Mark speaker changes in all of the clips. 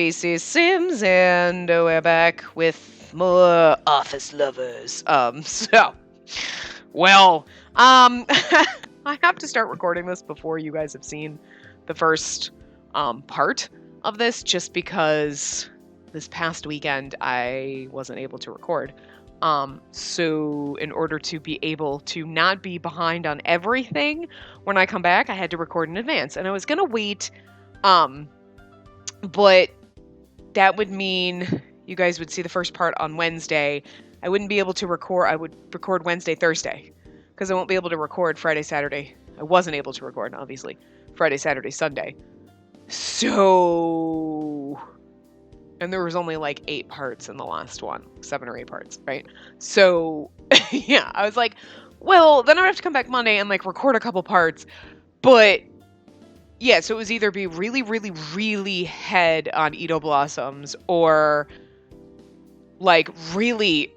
Speaker 1: Spacey Sims, and we're back with more Office Lovers. I have to start recording this before you guys have seen the first part of this, just because this past weekend I wasn't able to record. So in order to be able to not be behind on everything when I come back, I had to record in advance, and I was gonna wait. But that would mean you guys would see the first part on Wednesday. I wouldn't be able to record. I would record Wednesday, Thursday, because I won't be able to record Friday, Saturday. I wasn't able to record, obviously, Friday, Saturday, Sunday. So, and there was only like 8 parts in the last one, 7 or 8 parts, right? So, yeah, I was like, well, then I have to come back Monday and like record a couple parts, but yeah, so it was either be really, really, really head on Edo Blossoms, or like really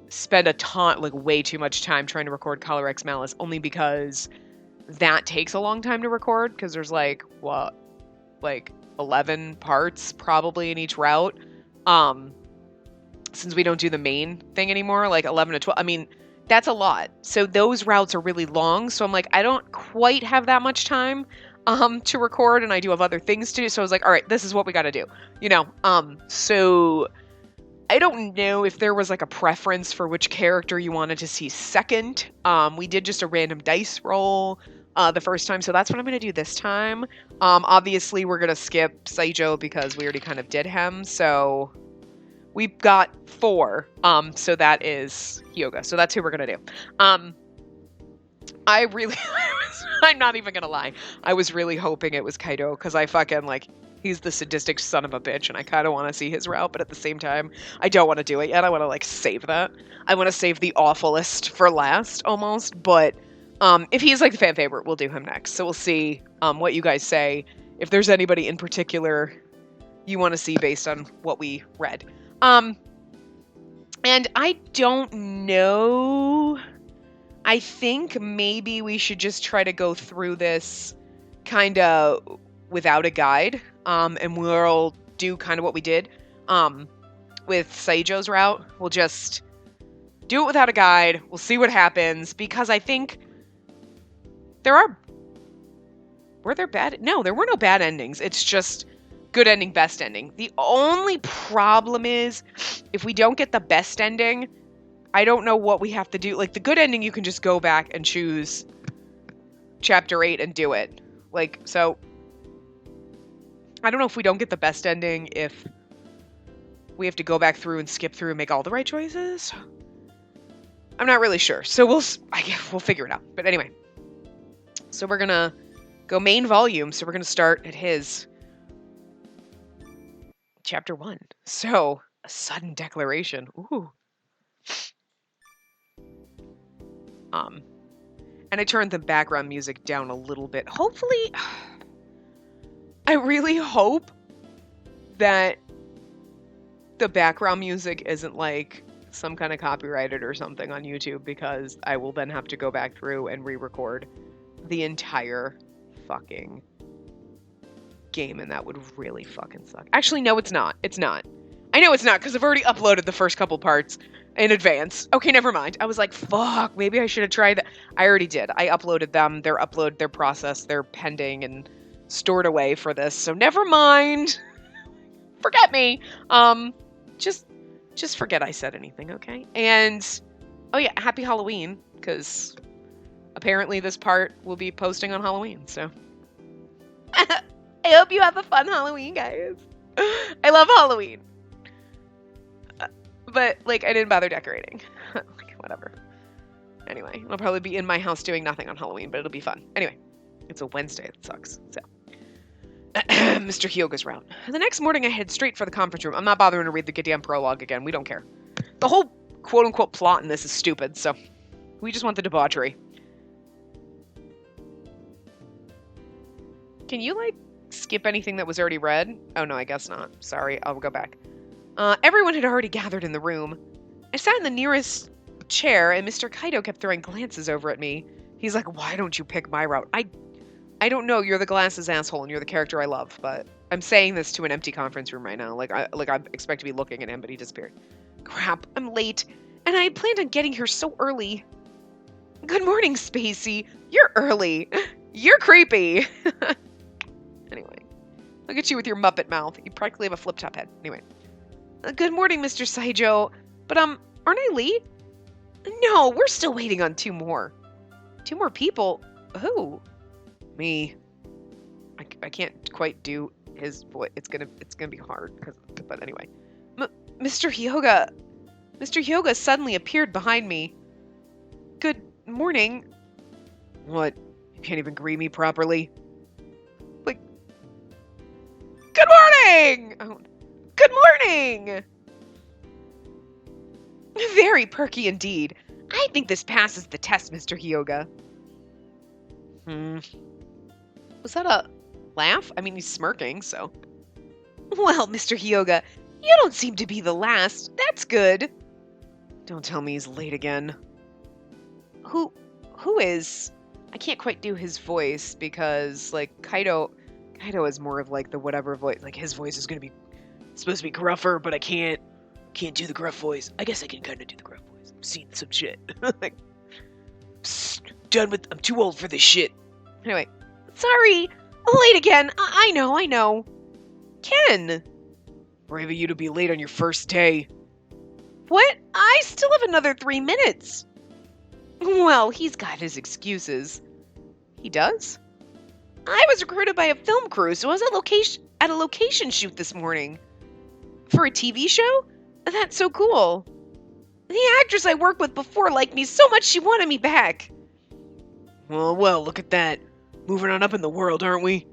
Speaker 1: spend a ton, like way too much time trying to record Color X Malice, only because that takes a long time to record, because there's like, what, like 11 parts probably in each route. Since we don't do the main thing anymore, like 11 to 12, I mean, that's a lot. So those routes are really long. So I'm like, I don't quite have that much time to record, and I do have other things to do. So I was like, all right, this is what we got to do, you know? So I don't know if there was like a preference for which character you wanted to see second. We did just a random dice roll the first time, so that's what I'm going to do this time. Obviously we're going to skip Saijo because we already kind of did him. So we've got 4. So that is Hyoga. So that's who we're going to do. I really, I'm not even gonna lie, I was really hoping it was Kaido, because I fucking, like, he's the sadistic son of a bitch, and I kind of want to see his route, but at the same time, I don't want to do it yet. I want to, like, save that. I want to save the awfulest for last, almost, but if he's, like, the fan favorite, we'll do him next. So we'll see what you guys say, if there's anybody in particular you want to see based on what we read. And I don't know... I think maybe we should just try to go through this kind of without a guide, and we'll do kind of what we did with Saijo's route. We'll just do it without a guide. We'll see what happens, because I think were there bad? No, there were no bad endings. It's just good ending, best ending. The only problem is if we don't get the best ending, I don't know what we have to do. Like, the good ending, you can just go back and choose chapter 8 and do it. Like, so, I don't know if we don't get the best ending, if we have to go back through and skip through and make all the right choices. I'm not really sure. So we'll figure it out. But anyway, so we're gonna go main volume. So we're gonna start at his chapter 1. So, a sudden declaration. Ooh. And I turned the background music down a little bit. Hopefully, I really hope that the background music isn't like some kind of copyrighted or something on YouTube, because I will then have to go back through and re-record the entire fucking game, and that would really fucking suck. Actually, no, it's not. It's not. I know it's not, because I've already uploaded the first couple parts in advance. Okay, never mind. I was like, fuck, maybe I should have tried that. I already did. I uploaded them. They're processed. They're pending and stored away for this. So never mind. Forget me. Just forget I said anything, okay? And, oh yeah, happy Halloween, because apparently this part will be posting on Halloween, so. I hope you have a fun Halloween, guys. I love Halloween. But, like, I didn't bother decorating. Like, whatever. Anyway, I'll probably be in my house doing nothing on Halloween, but it'll be fun. Anyway, it's a Wednesday. It sucks. So, Mr. Hyoga's route. The next morning, I head straight for the conference room. I'm not bothering to read the goddamn prologue again. We don't care. The whole quote-unquote plot in this is stupid, so we just want the debauchery. Can you, like, skip anything that was already read? Oh, no, I guess not. Sorry, I'll go back. Everyone had already gathered in the room. I sat in the nearest chair, and Mr. Kaido kept throwing glances over at me. He's like, why don't you pick my route? I don't know, you're the glasses asshole, and you're the character I love, but I'm saying this to an empty conference room right now. I expect to be looking at him, but he disappeared. Crap, I'm late. And I had planned on getting here so early. Good morning, Spacey. You're early. You're creepy. Anyway, look at you with your Muppet mouth. You practically have a flip-top head. Anyway. Good morning, Mr. Saijo. But, aren't I late? No, we're still waiting on 2 more. 2 more people? Who? Me. I can't quite do his voice. It's gonna be hard. But anyway. Mr. Hyoga suddenly appeared behind me. Good morning. What? You can't even greet me properly? Like, good morning! Oh, good morning! Very perky indeed. I think this passes the test, Mr. Hyoga. Was that a laugh? I mean, he's smirking, so. Well, Mr. Hyoga, you don't seem to be the last. That's good. Don't tell me he's late again. Who is? I can't quite do his voice because, like, Kaido is more of, like, the whatever voice. Like, his voice is supposed to be gruffer, but I can't do the gruff voice. I guess I can kind of do the gruff voice. I'm seeing some shit. Like, I'm too old for this shit. Anyway, sorry, late again. I know. Ken. Brave of you to be late on your first day. What? I still have another 3 minutes. Well, he's got his excuses. He does? I was recruited by a film crew, so I was at a location shoot this morning. For a TV show? That's so cool. The actress I worked with before liked me so much she wanted me back. Well, look at that. Moving on up in the world, aren't we?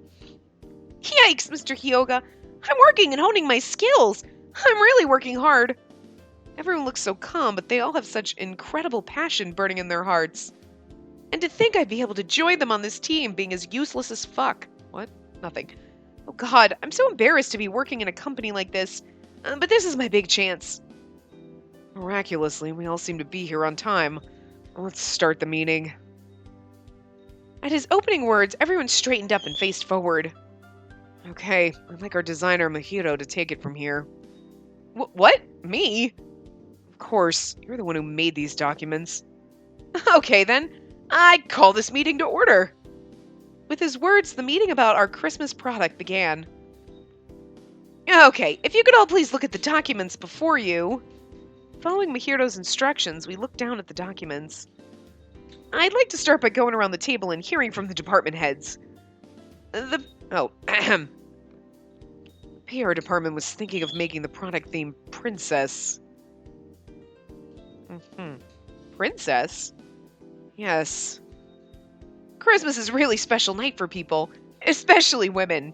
Speaker 1: Yikes, Mr. Hyoga. I'm working and honing my skills. I'm really working hard. Everyone looks so calm, but they all have such incredible passion burning in their hearts. And to think I'd be able to join them on this team being as useless as fuck. What? Nothing. Oh god, I'm so embarrassed to be working in a company like this. But this is my big chance. Miraculously, we all seem to be here on time. Let's start the meeting. At his opening words, everyone straightened up and faced forward. Okay, I'd like our designer, Mahiro, to take it from here. What? Me? Of course, you're the one who made these documents. Okay, then. I call this meeting to order. With his words, the meeting about our Christmas product began. Okay, if you could all please look at the documents before you. Following Mahiro's instructions, we looked down at the documents. I'd like to start by going around the table and hearing from the department heads. PR department was thinking of making the product theme Princess. Princess? Yes. Christmas is a really special night for people, especially women.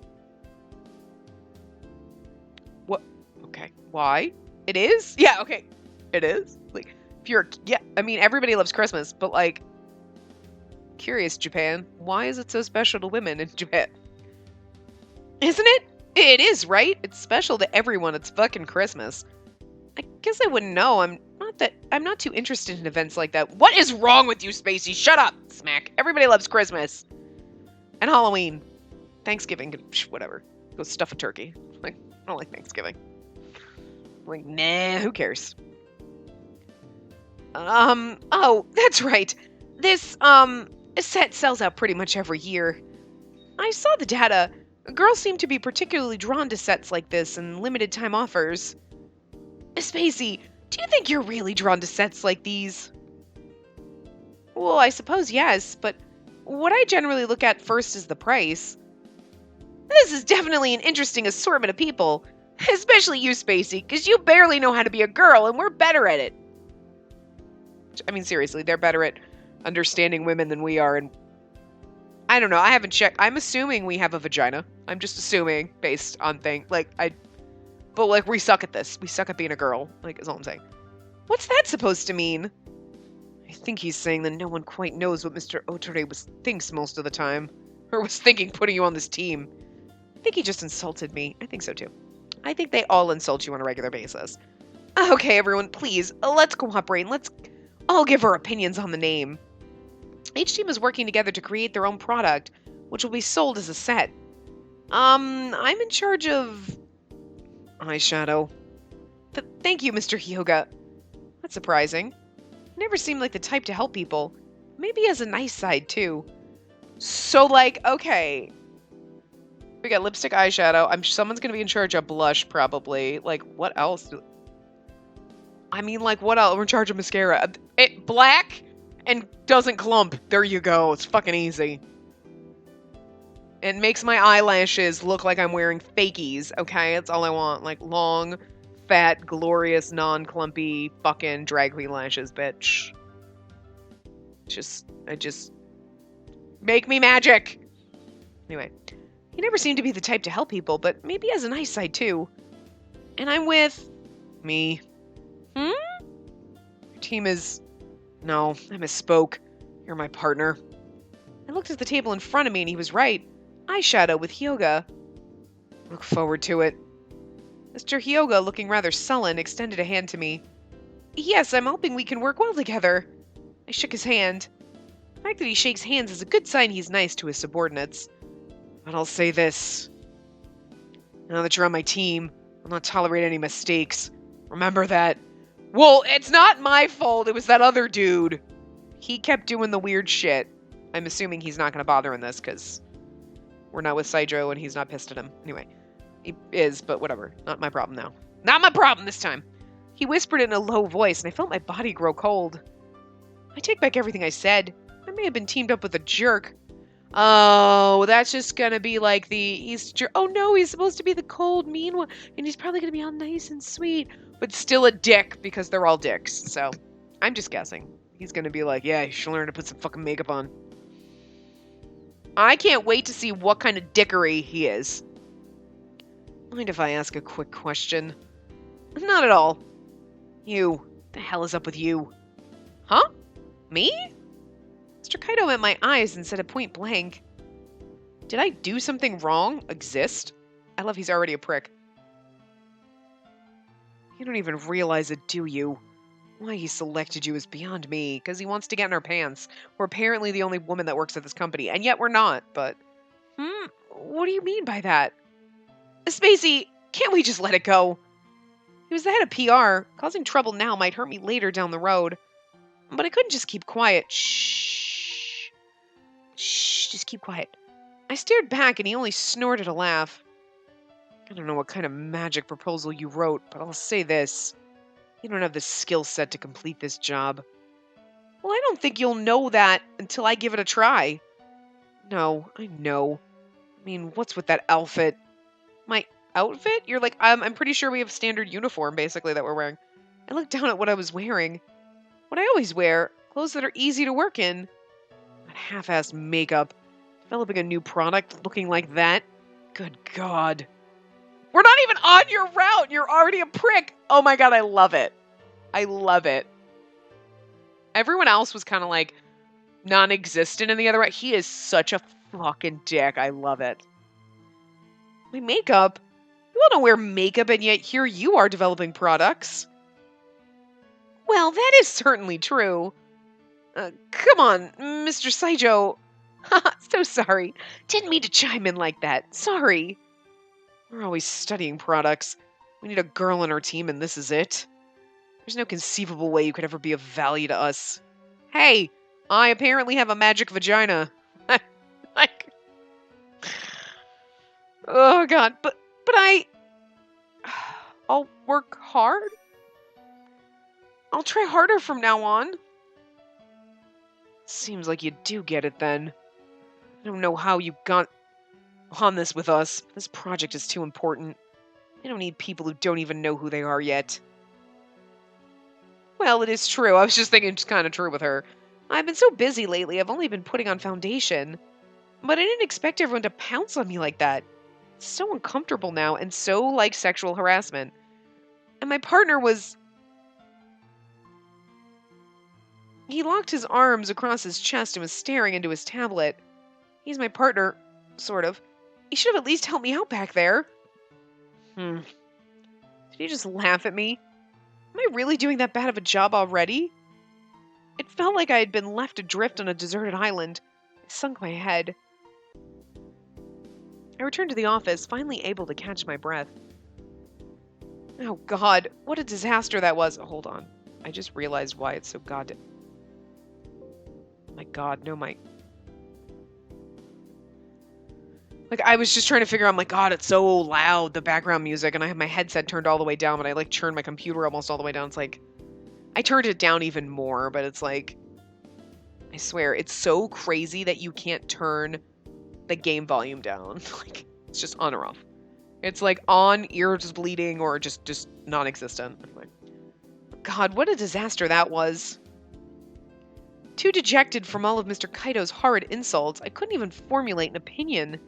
Speaker 1: What? Okay. Why? It is? Yeah, okay. It is? Like, I mean, everybody loves Christmas, but like, curious, Japan, why is it so special to women in Japan? Isn't it? It is, right? It's special to everyone. It's fucking Christmas. I guess I wouldn't know. I'm not too interested in events like that. What is wrong with you, Spacey? Shut up, smack. Everybody loves Christmas. And Halloween. Thanksgiving, whatever. Go stuff a turkey. Like, I don't like Thanksgiving. Like, nah, who cares? Oh, that's right. This, set sells out pretty much every year. I saw the data. Girls seem to be particularly drawn to sets like this and limited time offers. Spacey, do you think you're really drawn to sets like these? Well, I suppose yes, but what I generally look at first is the price. This is definitely an interesting assortment of people. Especially you, Spacey, because you barely know how to be a girl, and we're better at it. I mean, seriously, they're better at understanding women than we are, and I don't know, I haven't checked. I'm assuming we have a vagina. I'm just assuming, based on things, but, like, we suck at this. We suck at being a girl, like, is all I'm saying. What's that supposed to mean? I think he's saying that no one quite knows what Mr. Otore thinks most of the time. Or was thinking putting you on this team. I think he just insulted me. I think so, too. I think they all insult you on a regular basis. Okay, everyone, please, let's cooperate and let's all give our opinions on the name. Each team is working together to create their own product, which will be sold as a set. I'm in charge of eyeshadow. Thank you, Mr. Hyoga. That's surprising. He never seemed like the type to help people. Maybe he has a nice side, too. So, like, okay. We got lipstick, eyeshadow. Someone's gonna be in charge of blush, probably. Like, what else? I mean, like, what else? We're in charge of mascara. Black and doesn't clump. There you go. It's fucking easy. It makes my eyelashes look like I'm wearing fakies, okay? That's all I want. Like, long, fat, glorious, non-clumpy fucking drag queen lashes, bitch. Make me magic! Anyway, he never seemed to be the type to help people, but maybe he has a nice side, too. And I'm with... me. Your team is... No, I misspoke. You're my partner. I looked at the table in front of me and he was right. Eyeshadow with Hyoga. Look forward to it. Mr. Hyoga, looking rather sullen, extended a hand to me. Yes, I'm hoping we can work well together. I shook his hand. The fact that he shakes hands is a good sign he's nice to his subordinates. But I'll say this. Now that you're on my team, I'll not tolerate any mistakes. Remember that. Well, it's not my fault. It was that other dude. He kept doing the weird shit. I'm assuming he's not going to bother in this because we're not with Saijo and he's not pissed at him. Anyway, he is, but whatever. Not my problem now. Not my problem this time. He whispered in a low voice and I felt my body grow cold. I take back everything I said. I may have been teamed up with a jerk. Oh, that's just going to be like oh no, he's supposed to be the cold, mean one. And he's probably going to be all nice and sweet. But still a dick because they're all dicks. So, I'm just guessing. He's gonna be like, yeah, you should learn to put some fucking makeup on. I can't wait to see what kind of dickery he is. Mind if I ask a quick question? Not at all. You. The hell is up with you? Huh? Me? Mr. Kaido met my eyes and said it point blank. Did I do something wrong? Exist? I love he's already a prick. You don't even realize it, do you? Why he selected you is beyond me, because he wants to get in our pants. We're apparently the only woman that works at this company, and yet we're not, but... What do you mean by that? Spacey, can't we just let it go? He was the head of PR. Causing trouble now might hurt me later down the road. But I couldn't just keep quiet. Shh. Shh, just keep quiet. I stared back, and he only snorted a laugh. I don't know what kind of magic proposal you wrote, but I'll say this. You don't have the skill set to complete this job. Well, I don't think you'll know that until I give it a try. No, I know. I mean, what's with that outfit? My outfit? You're like, I'm pretty sure we have standard uniform, basically, that we're wearing. I looked down at what I was wearing. What I always wear. Clothes that are easy to work in. That half-assed makeup. Developing a new product looking like that. Good God. We're not even on your route. You're already a prick. Oh my God, I love it. I love it. Everyone else was kind of like non-existent in the other route. He is such a fucking dick. I love it. My makeup? You all don't wear makeup and yet here you are developing products. Well, that is certainly true. Come on, Mr. Saijo. So sorry. Didn't mean to chime in like that. Sorry. We're always studying products. We need a girl on our team, and this is it. There's no conceivable way you could ever be of value to us. Hey, I apparently have a magic vagina. Like, oh God, but I'll work hard. I'll try harder from now on. Seems like you do get it then. I don't know how you got on this with us. This project is too important. I don't need people who don't even know who they are yet. Well, it is true. I was just thinking it's kind of true with her. I've been so busy lately, I've only been putting on foundation. But I didn't expect everyone to pounce on me like that. It's so uncomfortable now, and so like sexual harassment. And my partner was... He locked his arms across his chest and was staring into his tablet. He's my partner, sort of. He should have at least helped me out back there. Did he just laugh at me? Am I really doing that bad of a job already? It felt like I had been left adrift on a deserted island. I sunk my head. I returned to the office, finally able to catch my breath. Oh god, what a disaster that was. Oh, hold on. I just realized why it's so goddamn... My god, no, my... Like, I was just trying to figure out, my god, it's so loud, the background music, and I have my headset turned all the way down, but I, like, turned my computer almost all the way down. It's like... I turned it down even more, but it's like... I swear, it's so crazy that you can't turn the game volume down. Like, it's just on or off. It's like on, ears bleeding, or just non-existent. Like, god, what a disaster that was. Too dejected from all of Mr. Kaito's horrid insults, I couldn't even formulate an opinion.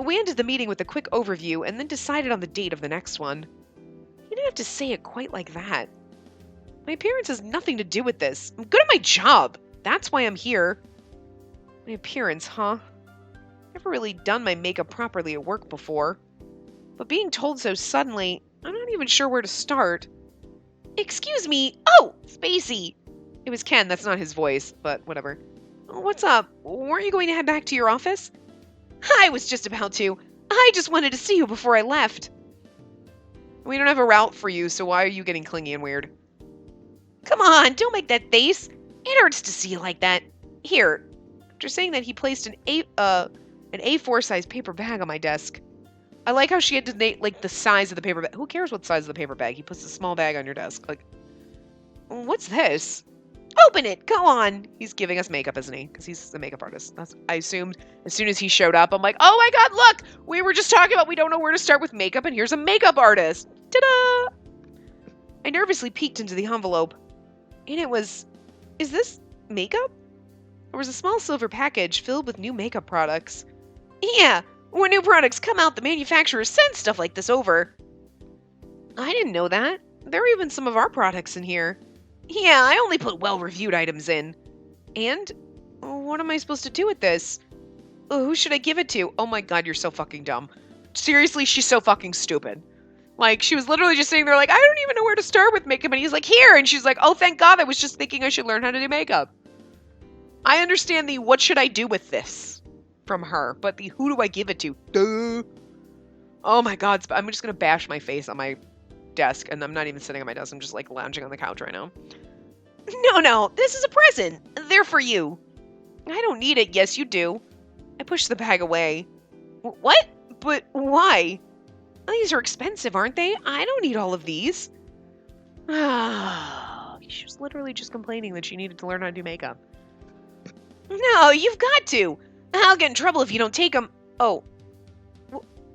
Speaker 1: We ended the meeting with a quick overview and then decided on the date of the next one. You didn't have to say it quite like that. My appearance has nothing to do with this. I'm good at my job. That's why I'm here. My appearance, huh? Never really done my makeup properly at work before. But being told so suddenly, I'm not even sure where to start. Excuse me! Oh! Spacey! It was Ken, that's not his voice, but whatever. What's up? Weren't you going to head back to your office? I was just about to. I just wanted to see you before I left. We don't have a route for you, so why are you getting clingy and weird? Come on, don't make that face. It hurts to see you like that. Here. After saying that, he placed an A4 size paper bag on my desk. I like how she had to name, like, the size of the paper bag. Who cares what size of the paper bag? He puts a small bag on your desk. Like, what's this? Open it! Go on! He's giving us makeup, isn't he? Because he's the makeup artist. I assumed as soon as he showed up, I'm like, oh my god, look! We were just talking about we don't know where to start with makeup, and here's a makeup artist! Ta-da! I nervously peeked into the envelope. And it was... Is this makeup? There was a small silver package filled with new makeup products. Yeah! When new products come out, the manufacturers send stuff like this over. I didn't know that. There are even some of our products in here. Yeah, I only put well-reviewed items in. And? What am I supposed to do with this? Who should I give it to? Oh my god, you're so fucking dumb. Seriously, she's so fucking stupid. Like, she was literally just sitting there like, I don't even know where to start with makeup. And he's like, here! And she's like, oh, thank god, I was just thinking I should learn how to do makeup. I understand the what should I do with this from her, but the who do I give it to? Duh. Oh my god, I'm just gonna bash my face on my desk, and I'm not even sitting on my desk, I'm just like lounging on the couch right now. No, this is a present. They're for you. I don't need it. Yes, you do. I pushed the bag away. What? But why? These are expensive, aren't they? I don't need all of these. She was literally just complaining that she needed to learn how to do makeup. No, you've got to. I'll get in trouble if you don't take them. Oh.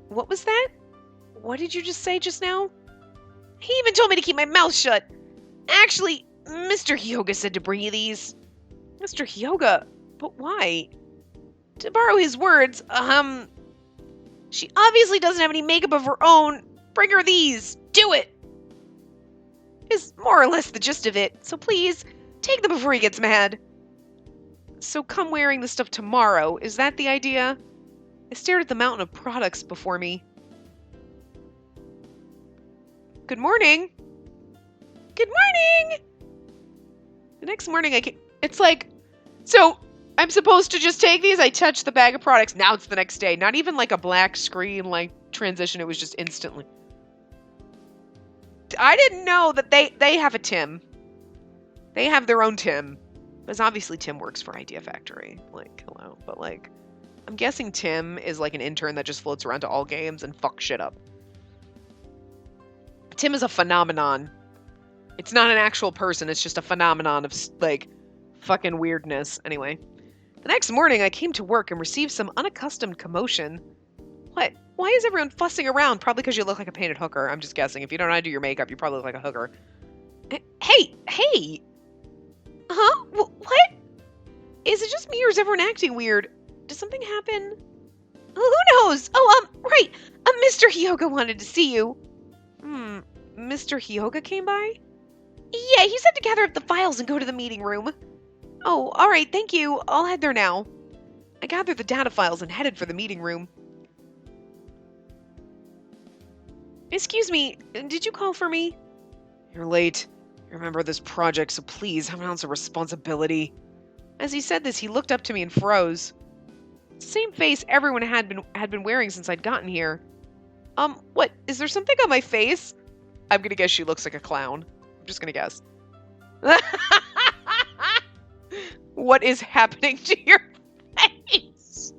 Speaker 1: What was that? What did you just say just now? He even told me to keep my mouth shut. Actually, Mr. Hyoga said to bring you these. Mr. Hyoga? But why? To borrow his words, she obviously doesn't have any makeup of her own. Bring her these. Do it. Is more or less the gist of it. So please, take them before he gets mad. So come wearing the stuff tomorrow. Is that the idea? I stared at the mountain of products before me. Good morning. Good morning. The next morning it's like, so I'm supposed to just take these? I touched the bag of products. Now it's the next day. Not even like a black screen like transition. It was just instantly. I didn't know that they have a Tim. They have their own Tim. Because obviously Tim works for Idea Factory. Like, hello. But like, I'm guessing Tim is like an intern that just floats around to all games and fucks shit up. Tim is a phenomenon. It's not an actual person. It's just a phenomenon of like fucking weirdness. Anyway. The next morning I came to work and received some unaccustomed commotion. What? Why is everyone fussing around? Probably because you look like a painted hooker. I'm just guessing. If you don't know how to do your makeup, you probably look like a hooker. Hey! Huh? What? Is it just me or is everyone acting weird? Did something happen? Who knows? Oh, right. Mr. Hyoga wanted to see you. Mr. Hyoga came by? Yeah, he said to gather up the files and go to the meeting room. Oh, alright, thank you. I'll head there now. I gathered the data files and headed for the meeting room. Excuse me, did you call for me? You're late. Remember this project, so please have an ounce of responsibility. As he said this, he looked up to me and froze. Same face everyone had been wearing since I'd gotten here. What? Is there something on my face? I'm gonna guess she looks like a clown. I'm just gonna guess. What is happening to your face?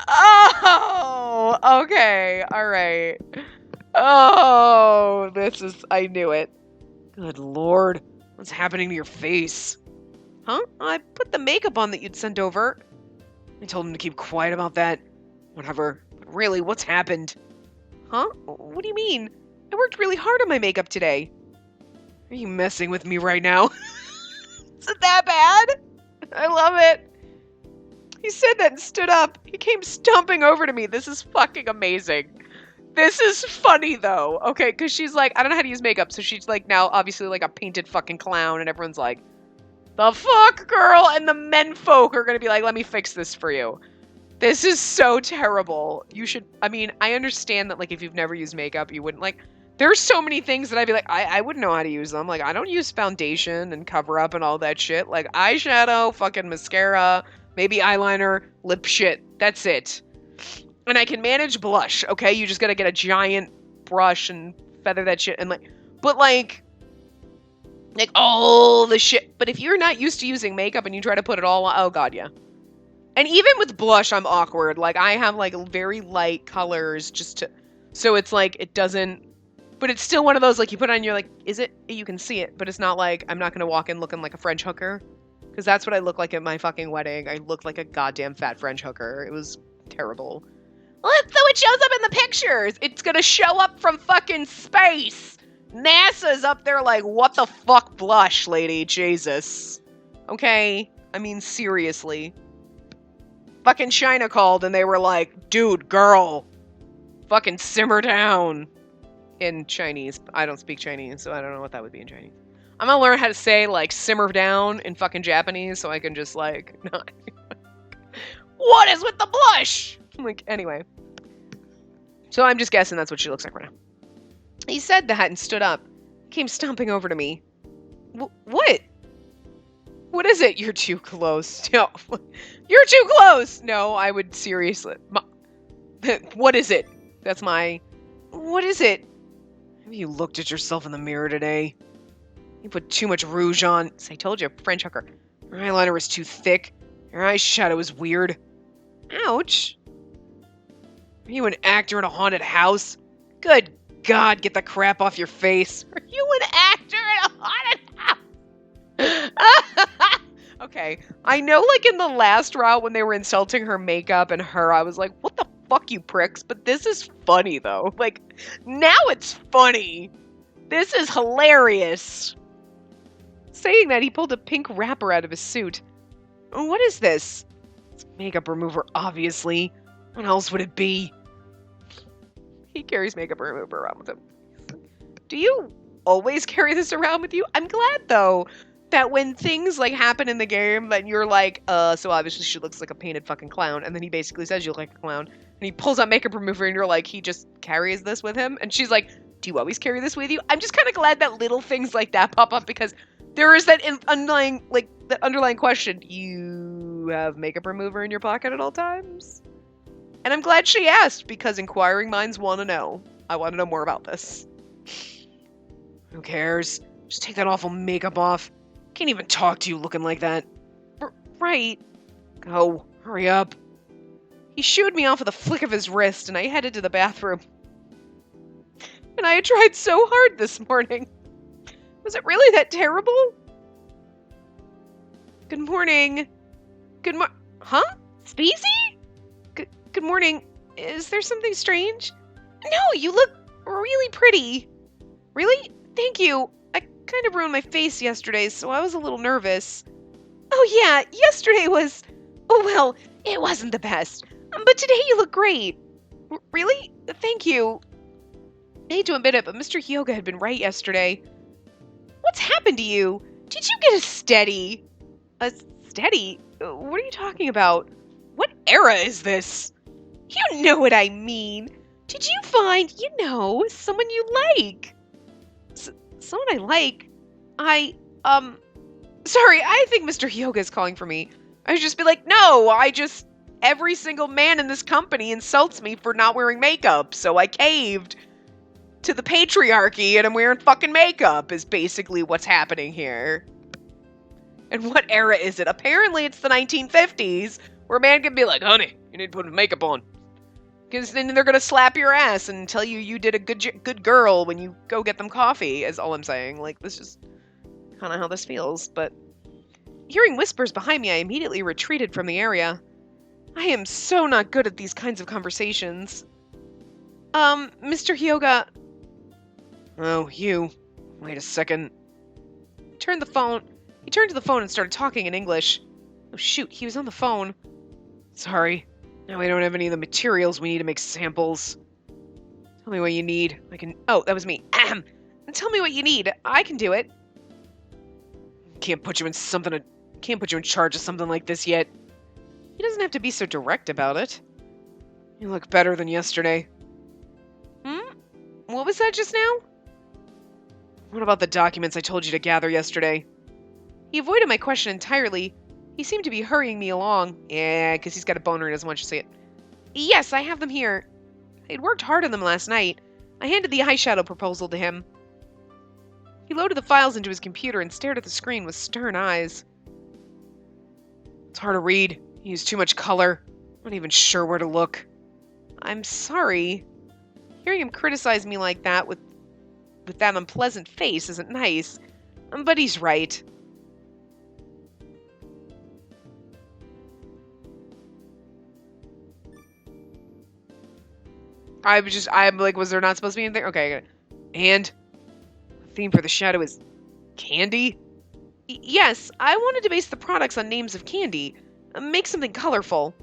Speaker 1: Oh, okay. All right. Oh, I knew it. Good Lord. What's happening to your face? Huh? I put the makeup on that you'd sent over. I told him to keep quiet about that. Whatever. But really, what's happened? Huh? What do you mean? I worked really hard on my makeup today. Are you messing with me right now? Is it that bad? I love it. He said that and stood up. He came stomping over to me. This is fucking amazing. This is funny, though. Okay, because she's like, I don't know how to use makeup, so she's like now obviously like a painted fucking clown, and everyone's like, the fuck, girl? And the men folk are gonna be like, let me fix this for you. This is so terrible. You should, I mean, I understand that, like, if you've never used makeup, you wouldn't, like, there's so many things that I'd be like, I wouldn't know how to use them. Like, I don't use foundation and cover up and all that shit. Like, eyeshadow, fucking mascara, maybe eyeliner, lip shit. That's it. And I can manage blush, okay? You just gotta get a giant brush and feather that shit and, like, but, like, all the shit. But if you're not used to using makeup and you try to put it all on, oh god, yeah. And even with blush, I'm awkward. Like, I have, like, very light colors just to, so it's, like, it doesn't, but it's still one of those, like, you put it on, you're like, is it? You can see it, but it's not like, I'm not gonna walk in looking like a French hooker. Because that's what I look like at my fucking wedding. I looked like a goddamn fat French hooker. It was terrible. Well, so it shows up in the pictures. It's gonna show up from fucking space. NASA's up there like, what the fuck blush, lady? Jesus. Okay? I mean, seriously. Fucking China called and they were like, dude, girl, fucking simmer down. In Chinese. I don't speak Chinese, so I don't know what that would be in Chinese. I'm gonna learn how to say, like, simmer down in fucking Japanese so I can just, like, not. What is with the blush? Like, anyway. So I'm just guessing that's what she looks like right now. He said that and stood up. Came stomping over to me. What? What is it? You're too close. No. You're too close! No, I would seriously. What is it? That's my... What is it? Have you looked at yourself in the mirror today? You put too much rouge on. I told you, French hooker. Your eyeliner is too thick. Your eyeshadow is weird. Ouch. Are you an actor in a haunted house? Good God, get the crap off your face. Are you an actor in a haunted house? Okay, I know, like, in the last route when they were insulting her makeup and her, I was like, what the fuck, you pricks? But this is funny, though. Like, now it's funny. This is hilarious. Saying that, he pulled a pink wrapper out of his suit. What is this? It's makeup remover, obviously. What else would it be? He carries makeup remover around with him. Do you always carry this around with you? I'm glad, though, that when things, like, happen in the game, that you're like, so obviously she looks like a painted fucking clown, and then he basically says you look like a clown, and he pulls out makeup remover, and you're like, he just carries this with him? And she's like, do you always carry this with you? I'm just kind of glad that little things like that pop up, because there is that underlying, like, the underlying question, you have makeup remover in your pocket at all times? And I'm glad she asked, because inquiring minds want to know. I want to know more about this. Who cares? Just take that awful makeup off. Can't even talk to you looking like that. Right. Go. Hurry up. He shooed me off with a flick of his wrist, and I headed to the bathroom. And I had tried so hard this morning. Was it really that terrible? Good morning. Huh? Spacey? Good morning. Is there something strange? No, you look really pretty. Really? Thank you. I kind of ruined my face yesterday, so I was a little nervous. Oh yeah, yesterday was... Oh well, it wasn't the best. But today you look great. Really? Thank you. I hate to admit it, but Mr. Hyoga had been right yesterday. What's happened to you? Did you get a steady? A steady? What are you talking about? What era is this? You know what I mean. Did you find, someone you like? Someone I like? Sorry, I think Mr. Hyoga is calling for me. I should just be like, no, I just every single man in this company insults me for not wearing makeup, so I caved to the patriarchy and I'm wearing fucking makeup is basically what's happening here. And what era is it? Apparently it's the 1950s, where a man can be like, honey, you need to put makeup on. Because then they're going to slap your ass and tell you you did a good girl when you go get them coffee, is all I'm saying. Like, this is kind of how this feels, but... Hearing whispers behind me, I immediately retreated from the area. I am so not good at these kinds of conversations. Mr. Hyoga... Oh, you. Wait a second. He turned to the phone and started talking in English. Oh shoot, he was on the phone. Sorry. Now we don't have any of the materials we need to make samples. Tell me what you need. Oh, that was me. Ahem. Tell me what you need. I can do it. Can't put you in charge of something like this yet. He doesn't have to be so direct about it. You look better than yesterday. What was that just now? What about the documents I told you to gather yesterday? He avoided my question entirely. He seemed to be hurrying me along. Yeah, because he's got a boner and doesn't want you to see it. Yes, I have them here. I had worked hard on them last night. I handed the eyeshadow proposal to him. He loaded the files into his computer and stared at the screen with stern eyes. It's hard to read. He used too much color. I'm not even sure where to look. I'm sorry. Hearing him criticize me like that with that unpleasant face isn't nice. But he's right. I'm like, was there not supposed to be anything? Okay. And the theme for the shadow is candy? Yes, I wanted to base the products on names of candy. Make something colorful.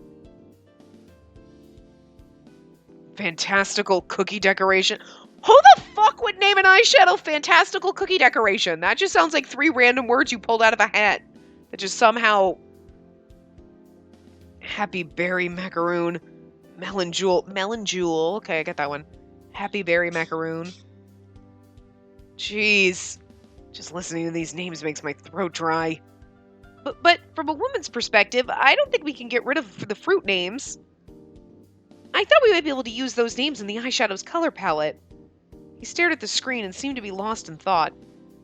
Speaker 1: Fantastical cookie decoration. Who the fuck would name an eyeshadow fantastical cookie decoration? That just sounds like 3 random words you pulled out of a hat. That just somehow... Happy berry macaroon. Melon jewel. Okay, I got that one. Happy berry macaroon. Jeez. Just listening to these names makes my throat dry. But from a woman's perspective, I don't think we can get rid of the fruit names. I thought we might be able to use those names in the eyeshadow's color palette. He stared at the screen and seemed to be lost in thought.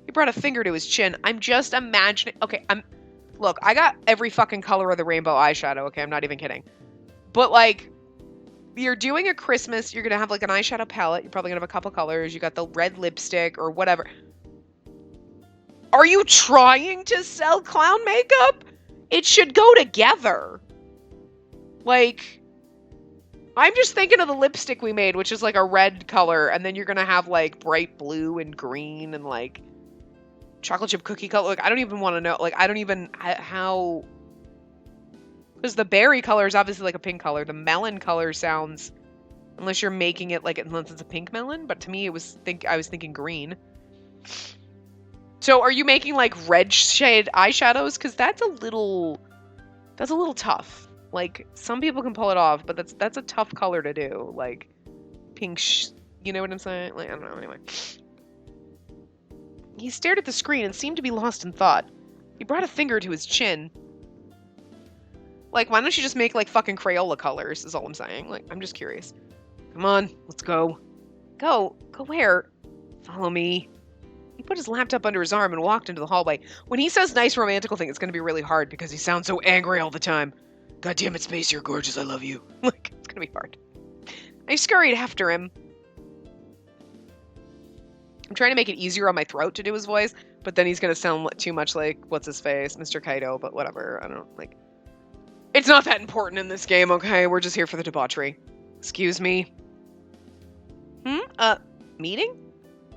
Speaker 1: He brought a finger to his chin. I'm just imagining... Okay, Look, I got every fucking color of the rainbow eyeshadow, okay? I'm not even kidding. But, like, you're doing a Christmas, you're gonna have, like, an eyeshadow palette. You're probably gonna have a couple colors. You got the red lipstick or whatever. Are you trying to sell clown makeup? It should go together. Like... I'm just thinking of the lipstick we made, which is like a red color, and then you're gonna have like bright blue and green and like chocolate chip cookie color. Like, I don't even want to know. Like, I don't even how. Because the berry color is obviously like a pink color. The melon color sounds, unless you're making it like unless it's a pink melon. But to me, I was thinking green. So, are you making like red shade eyeshadows? Because that's a little tough. Like, some people can pull it off, but that's a tough color to do. Like, pink, you know what I'm saying? Like, I don't know, anyway. He stared at the screen and seemed to be lost in thought. He brought a finger to his chin. Like, why don't you just make, like, fucking Crayola colors, is all I'm saying. Like, I'm just curious. Come on, let's go. Go? Go where? Follow me. He put his laptop under his arm and walked into the hallway. When he says nice romantical thing, it's gonna be really hard because he sounds so angry all the time. God damn it, Spacey, you're gorgeous, I love you. Like, it's gonna be hard. I scurried after him. I'm trying to make it easier on my throat to do his voice, but then he's gonna sound too much like, what's his face, Mr. Kaido, but whatever, I don't know, like... It's not that important in this game, okay? We're just here for the debauchery. Excuse me. Meeting?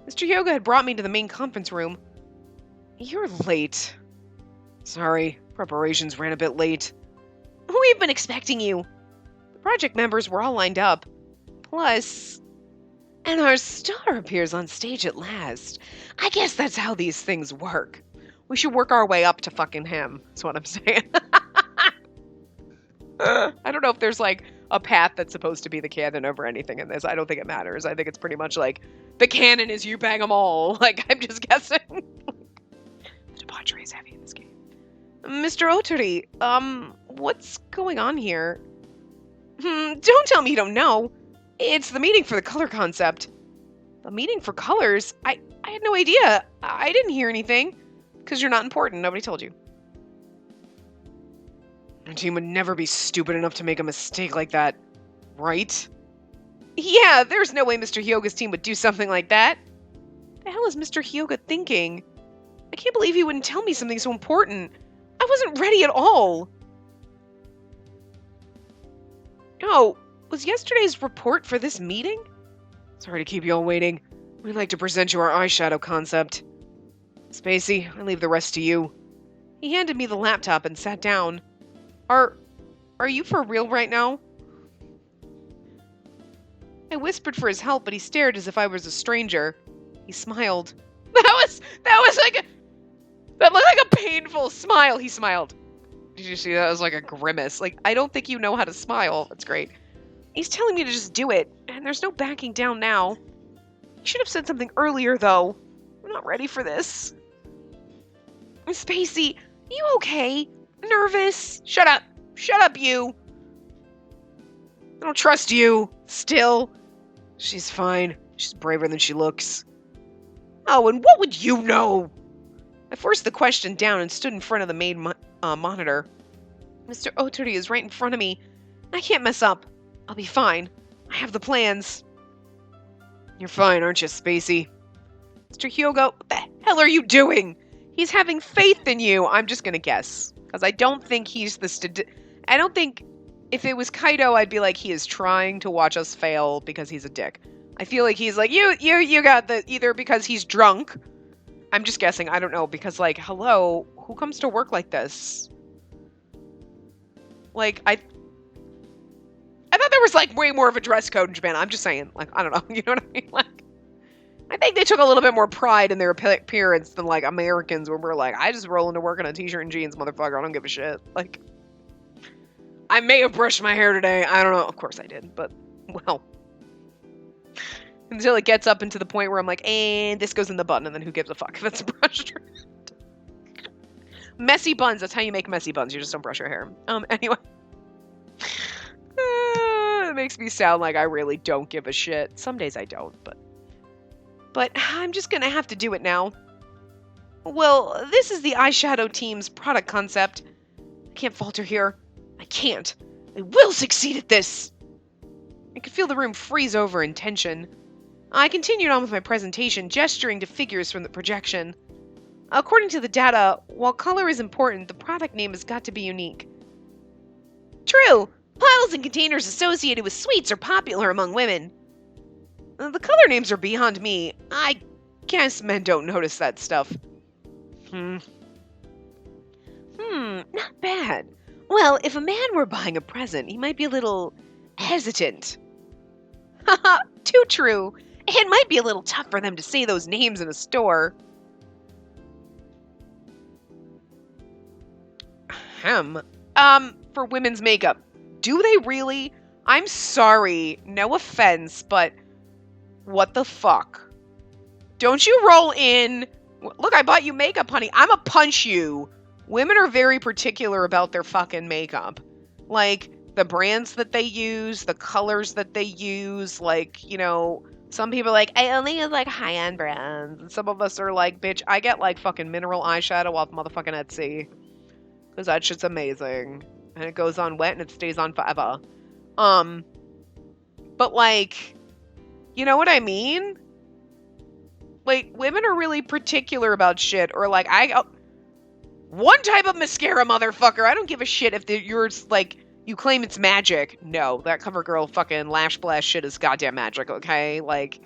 Speaker 1: Mr. Hyoga had brought me to the main conference room. You're late. Sorry, preparations ran a bit late. We've been expecting you. The project members were all lined up. Plus... And our star appears on stage at last. I guess that's how these things work. We should work our way up to fucking him, is what I'm saying. I don't know if there's, like, a path that's supposed to be the canon over anything in this. I don't think it matters. I think it's pretty much like, the canon is you bang them all. Like, I'm just guessing. The debauchery is heavy in this game. Mr. Otori, what's going on here? Don't tell me you don't know. It's the meeting for the color concept. The meeting for colors? I had no idea. I didn't hear anything. Because you're not important. Nobody told you. Our team would never be stupid enough to make a mistake like that. Right? Yeah, there's no way Mr. Hyoga's team would do something like that. The hell is Mr. Hyoga thinking? I can't believe he wouldn't tell me something so important. I wasn't ready at all. Oh, was yesterday's report for this meeting? Sorry to keep you all waiting. We'd like to present you our eyeshadow concept. Spacey, I leave the rest to you. He handed me the laptop and sat down. Are you for real right now? I whispered for his help, but he stared as if I was a stranger. He smiled. That was like that looked like a painful smile. He smiled. Did you see that? It was like a grimace. Like, I don't think you know how to smile. That's great. He's telling me to just do it, and there's no backing down now. He should have said something earlier, though. I'm not ready for this. Spacey, you okay? Nervous? Shut up. Shut up, you. I don't trust you. Still. She's fine. She's braver than she looks. Oh, and what would you know? I forced the question down and stood in front of the main monitor. Mr. Otori is right in front of me. I can't mess up. I'll be fine. I have the plans. You're fine, aren't you, Spacey? Mr. Hyogo, what the hell are you doing? He's having faith in you. I'm just gonna guess. Because I don't think he's I don't think... If it was Kaido, I'd be like, he is trying to watch us fail because he's a dick. I feel like he's like, you got the... Either because he's drunk... I'm just guessing. I don't know. Because, like, hello? Who comes to work like this? Like, I thought there was, like, way more of a dress code in Japan. I'm just saying. Like, I don't know. You know what I mean? Like, I think they took a little bit more pride in their appearance than, like, Americans when we're like, I just roll into work in a t-shirt and jeans, motherfucker. I don't give a shit. Like, I may have brushed my hair today. I don't know. Of course I did. But, well... Until it gets up into the point where I'm like, and this goes in the bun, and then who gives a fuck if it's brushed? Messy buns. That's how you make messy buns. You just don't brush your hair. Anyway. It makes me sound like I really don't give a shit. Some days I don't, but I'm just gonna have to do it now. Well, this is the eyeshadow team's product concept. I can't falter here. I can't. I will succeed at this. I could feel the room freeze over in tension. I continued on with my presentation, gesturing to figures from the projection. According to the data, while color is important, the product name has got to be unique. True! Bottles and containers associated with sweets are popular among women. The color names are beyond me. I guess men don't notice that stuff. Not bad. Well, if a man were buying a present, he might be a little hesitant. Haha, too true. It might be a little tough for them to say those names in a store. For women's makeup. Do they really? I'm sorry, no offense, but what the fuck? Don't you roll in... Look, I bought you makeup, honey. I'ma punch you. Women are very particular about their fucking makeup. Like, the brands that they use, the colors that they use, like, you know... Some people are like, I only use, like, high-end brands. And some of us are like, bitch, I get, like, fucking mineral eyeshadow off motherfucking Etsy. Because that shit's amazing. And it goes on wet and it stays on forever. But, like, you know what I mean? Like, women are really particular about shit. Or, like, one type of mascara, motherfucker. I don't give a shit if yours, like... You claim it's magic. No, that CoverGirl fucking Lash Blast shit is goddamn magic, okay? Like,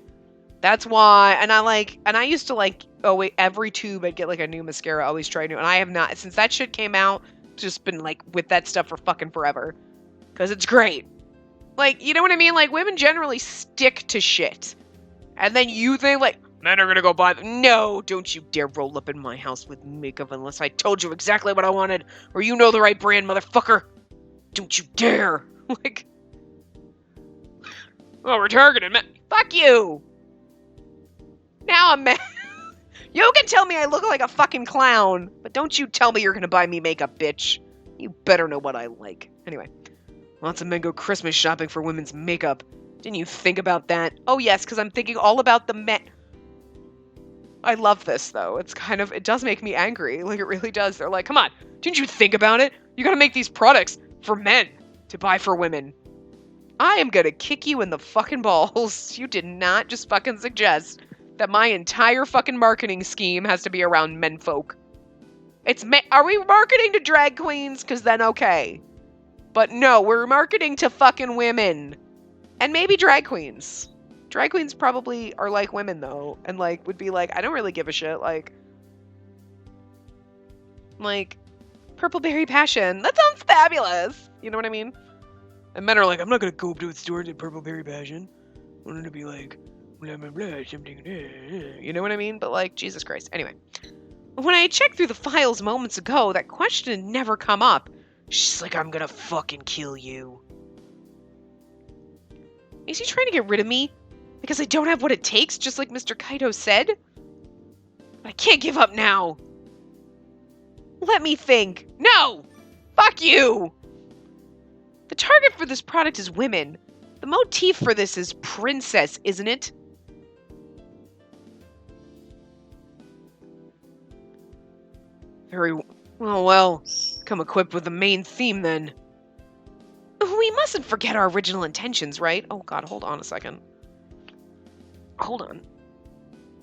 Speaker 1: that's why, and I used to like, oh wait, every tube I'd get like a new mascara, always try new, and I have not, since that shit came out, just been like with that stuff for fucking forever. Because it's great. Like, you know what I mean? Like, women generally stick to shit. And then you think like, men are gonna go buy them. No, don't you dare roll up in my house with makeup unless I told you exactly what I wanted, or you know the right brand, motherfucker. Don't you dare! Like, oh, we're targeted, man. Fuck you! Now I'm mad. You can tell me I look like a fucking clown, but don't you tell me you're gonna buy me makeup, bitch. You better know what I like. Anyway. Lots of men go Christmas shopping for women's makeup. Didn't you think about that? Oh, yes, because I'm thinking all about the men. I love this, though. It does make me angry. Like, it really does. They're like, come on, didn't you think about it? You gotta make these products for men to buy for women. I am gonna kick you in the fucking balls. You did not just fucking suggest that my entire fucking marketing scheme has to be around menfolk. Are we marketing to drag queens? Because then okay. But no, we're marketing to fucking women. And maybe drag queens. Drag queens probably are like women, though. And, like, would be like, I don't really give a shit. Like, Purpleberry Passion. That sounds fabulous. You know what I mean? And men are like, I'm not going to go up to a store to Purpleberry Passion. I want it to be like, blah, blah, blah, something. You know what I mean? But, like, Jesus Christ. Anyway. When I checked through the files moments ago, that question had never come up. She's like, I'm gonna fucking kill you. Is he trying to get rid of me? Because I don't have what it takes, just like Mr. Kaito said? I can't give up now. Let me think. No! Fuck you! The target for this product is women. The motif for this is princess, isn't it? Very well. Come equipped with the main theme, then. We mustn't forget our original intentions, right? Oh god, hold on a second. Hold on.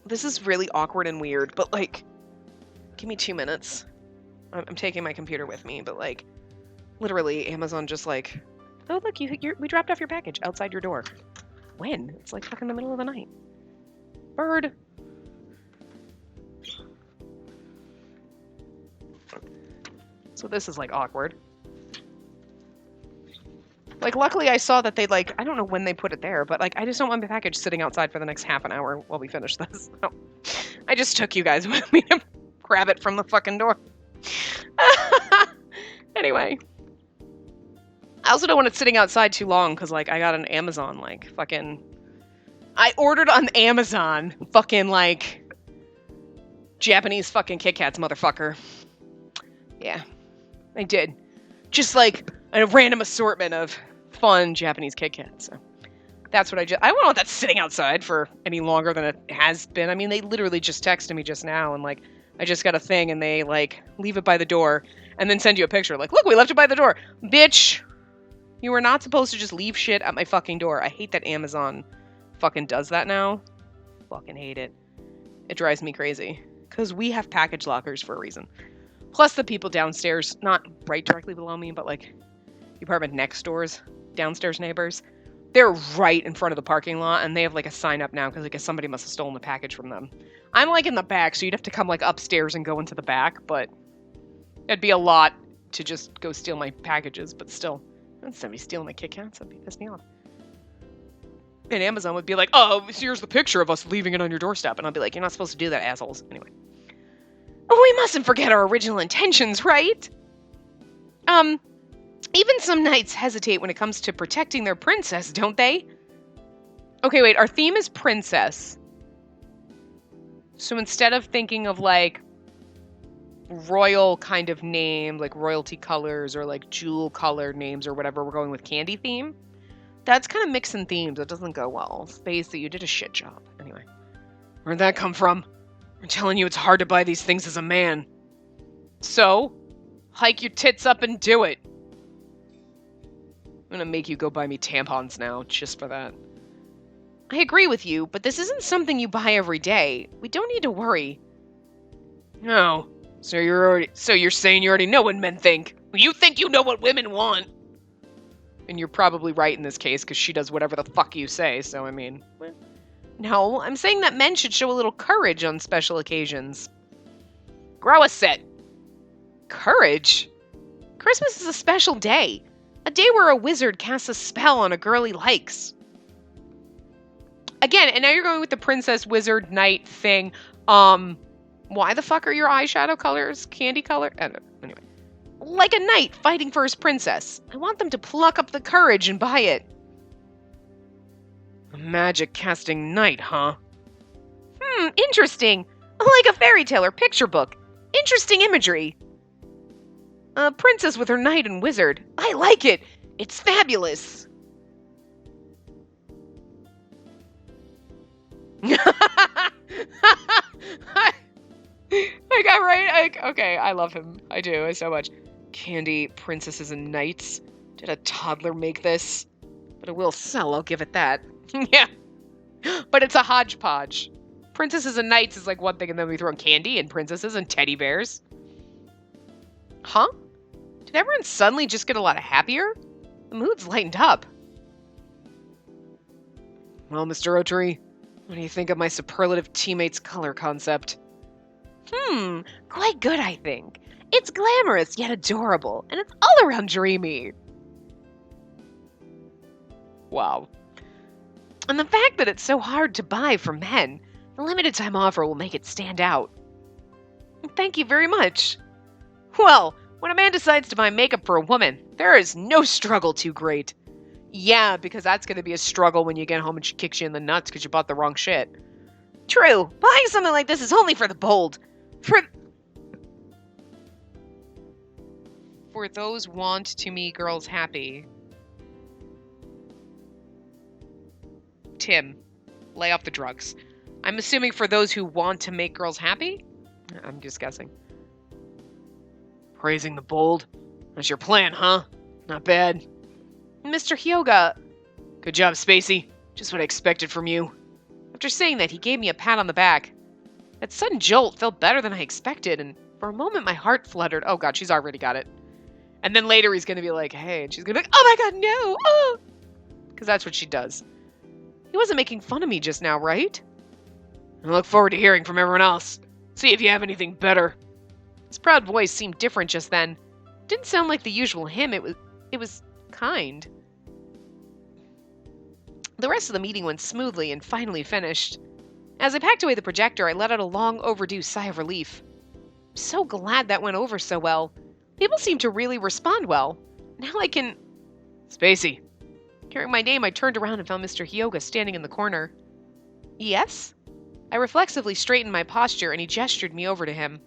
Speaker 1: This is really awkward and weird, but, like, give me 2 minutes. I'm taking my computer with me, but, like, literally, Amazon just, like, oh, look, we dropped off your package outside your door. When? It's, like, fucking the middle of the night. Bird. So this is, like, awkward. Like, luckily I saw that they, like, I don't know when they put it there, but, like, I just don't want my package sitting outside for the next half an hour while we finish this. So, I just took you guys with me to grab it from the fucking door. Anyway. I also don't want it sitting outside too long, because, like, I got an Amazon, like, fucking... I ordered on Amazon fucking, like, Japanese fucking Kit Kats, motherfucker. Yeah. I did. Just, like, a random assortment of fun Japanese Kit Kats. So that's what I don't want that sitting outside for any longer than it has been. I mean, they literally just texted me just now, and, like, I just got a thing, and they, like, leave it by the door, and then send you a picture. Like, look, we left it by the door. Bitch! You were not supposed to just leave shit at my fucking door. I hate that Amazon fucking does that now. Fucking hate it. It drives me crazy. Because we have package lockers for a reason. Plus the people downstairs, not right directly below me, but, like, the apartment next doors, downstairs neighbors, they're right in front of the parking lot, and they have, like, a sign up now, because I guess somebody must have stolen the package from them. I'm, like, in the back, so you'd have to come, like, upstairs and go into the back, but it'd be a lot to just go steal my packages, but still. Somebody stealing my Kit Kats, that'd piss me off. And Amazon would be like, oh, here's the picture of us leaving it on your doorstep, and I'll be like, you're not supposed to do that, assholes. Anyway. We mustn't forget our original intentions, right? Even some knights hesitate when it comes to protecting their princess, don't they? Okay, wait, our theme is princess. So instead of thinking of, like, royal kind of name, like royalty colors or, like, jewel colored names or whatever, we're going with candy theme. That's kind of mixing themes. It doesn't go well. Spacey, you did a shit job. Anyway. Where'd that come from? I'm telling you, it's hard to buy these things as a man. So, hike your tits up and do it. I'm gonna make you go buy me tampons now, just for that. I agree with you, but this isn't something you buy every day. We don't need to worry. No. So you're saying you already know what men think. You think you know what women want. And you're probably right in this case, because she does whatever the fuck you say, so I mean... No, I'm saying that men should show a little courage on special occasions. Grow a set. Courage? Christmas is a special day. A day where a wizard casts a spell on a girl he likes. Again, and now you're going with the princess, wizard, knight thing. Why the fuck are your eyeshadow colors candy color? Anyway. Like a knight fighting for his princess. I want them to pluck up the courage and buy it. A magic casting knight, huh? Interesting. Like a fairy tale or picture book. Interesting imagery. A princess with her knight and wizard. I like it. It's fabulous. I got right. Okay, I love him. I do so much. Candy, princesses, and knights. Did a toddler make this? But it will sell, I'll give it that. Yeah. But it's a hodgepodge. Princesses and knights is like one thing, and then we throw in candy and princesses and teddy bears. Huh? Did everyone suddenly just get a lot happier? The mood's lightened up. Well, Mr. Otry, what do you think of my superlative teammates color concept? Quite good, I think. It's glamorous yet adorable, and it's all around dreamy. Wow. And the fact that it's so hard to buy for men, the limited time offer will make it stand out. Thank you very much. Well, when a man decides to buy makeup for a woman, there is no struggle too great. Yeah, because that's going to be a struggle when you get home and she kicks you in the nuts because you bought the wrong shit. True, buying something like this is only for the bold. For those want to me girls happy. Tim, lay off the drugs. I'm assuming for those who want to make girls happy? I'm just guessing. Praising the bold? That's your plan, huh? Not bad. Mr. Hyoga. Good job, Spacey. Just what I expected from you. After saying that, he gave me a pat on the back. That sudden jolt felt better than I expected, and for a moment my heart fluttered. Oh god, she's already got it. And then later he's going to be like, hey, and she's going to be like, oh my god, no! Oh! Because that's what she does. He wasn't making fun of me just now, right? I look forward to hearing from everyone else. See if you have anything better. His proud voice seemed different just then. It didn't sound like the usual him. It was kind. The rest of the meeting went smoothly and finally finished. As I packed away the projector, I let out a long overdue sigh of relief. I'm so glad that went over so well. People seem to really respond well. Now I can... Spacey. Hearing my name, I turned around and found Mr. Hyoga standing in the corner. Yes? I reflexively straightened my posture and he gestured me over to him.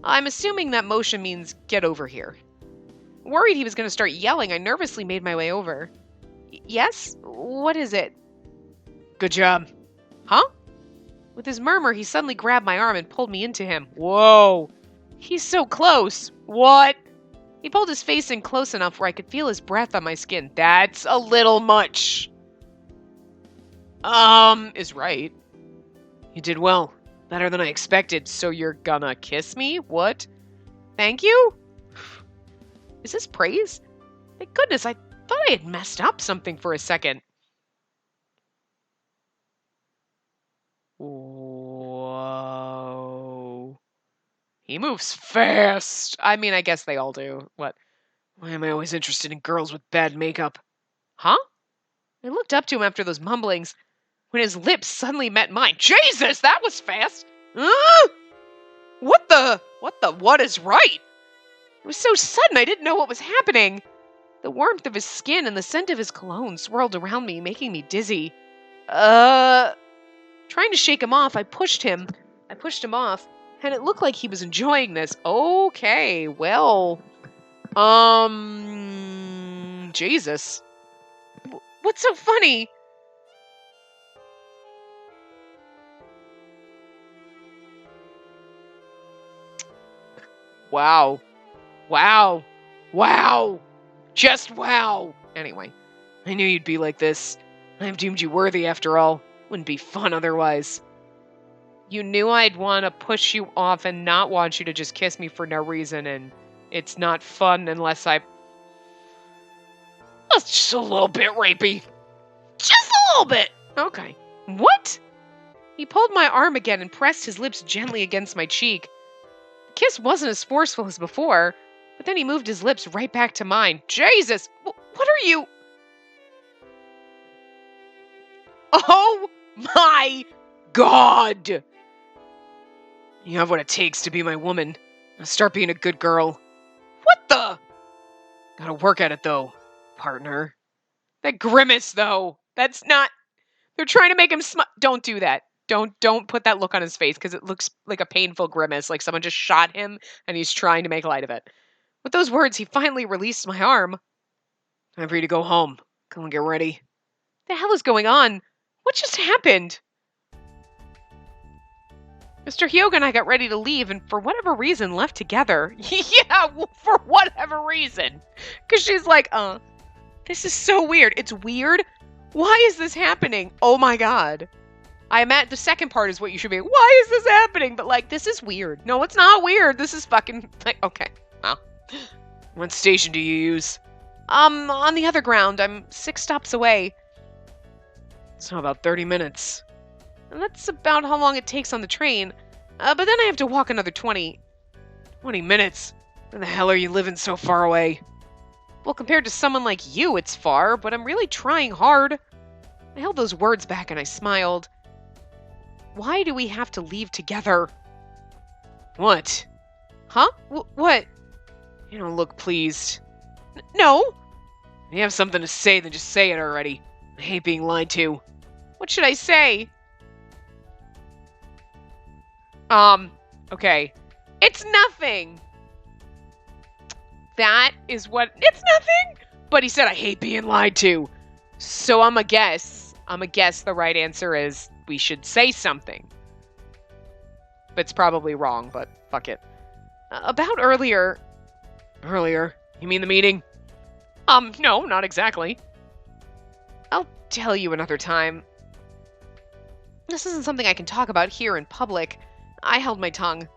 Speaker 1: I'm assuming that motion means get over here. Worried he was going to start yelling, I nervously made my way over. Yes? What is it? Good job. Huh? With his murmur, he suddenly grabbed my arm and pulled me into him. Whoa! He's so close. What? He pulled his face in close enough where I could feel his breath on my skin. That's a little much. Is right. You did well. Better than I expected. So you're gonna kiss me? What? Thank you? Is this praise? Thank goodness, I thought I had messed up something for a second. Whoa. He moves fast. I mean, I guess they all do. What? Why am I always interested in girls with bad makeup? Huh? I looked up to him after those mumblings when his lips suddenly met mine. Jesus, that was fast. What is right? It was so sudden, I didn't know what was happening. The warmth of his skin and the scent of his cologne swirled around me, making me dizzy. Trying to shake him off, I pushed him off, and it looked like he was enjoying this. Okay, well, Jesus. What's so funny? Wow. Wow. Wow. Just wow. Anyway, I knew you'd be like this. I've deemed you worthy after all. Wouldn't be fun otherwise. You knew I'd want to push you off and not want you to just kiss me for no reason, and it's not fun unless I... That's just a little bit rapey. Just a little bit. Okay. What? He pulled my arm again and pressed his lips gently against my cheek. The kiss wasn't as forceful as before, but then he moved his lips right back to mine. Jesus! What are you... Oh my God! You have what it takes to be my woman. Now start being a good girl. What the? Gotta work at it though, partner. That grimace though. That's not... They're trying to make him smile. Don't do that. Don't put that look on his face because it looks like a painful grimace, like someone just shot him and he's trying to make light of it. With those words, he finally released my arm. Time for you to go home. Come and get ready. The hell is going on? What just happened? Mr. Hyoga and I got ready to leave and for whatever reason left together. Yeah, well, for whatever reason. Because she's like, this is so weird. It's weird. Why is this happening? Oh my god. I'm at the second part is what you should be. Why is this happening? But like, this is weird. No, it's not weird. This is fucking like, okay. Well, what station do you use? On the other ground. I'm 6 stops away. So about 30 minutes. And that's about how long it takes on the train. But then I have to walk another 20 minutes. Where the hell are you living so far away? Well, compared to someone like you, it's far, but I'm really trying hard. I held those words back and I smiled. Why do we have to leave together? What? Huh? What? You don't look pleased. No. If you have something to say, then just say it already. I hate being lied to. What should I say? Okay. It's nothing! That is what... It's nothing! But he said I hate being lied to. So I'm a guess the right answer is we should say something. It's probably wrong, but fuck it. About earlier... Earlier? You mean the meeting? No, not exactly. I'll tell you another time. This isn't something I can talk about here in public. I held my tongue.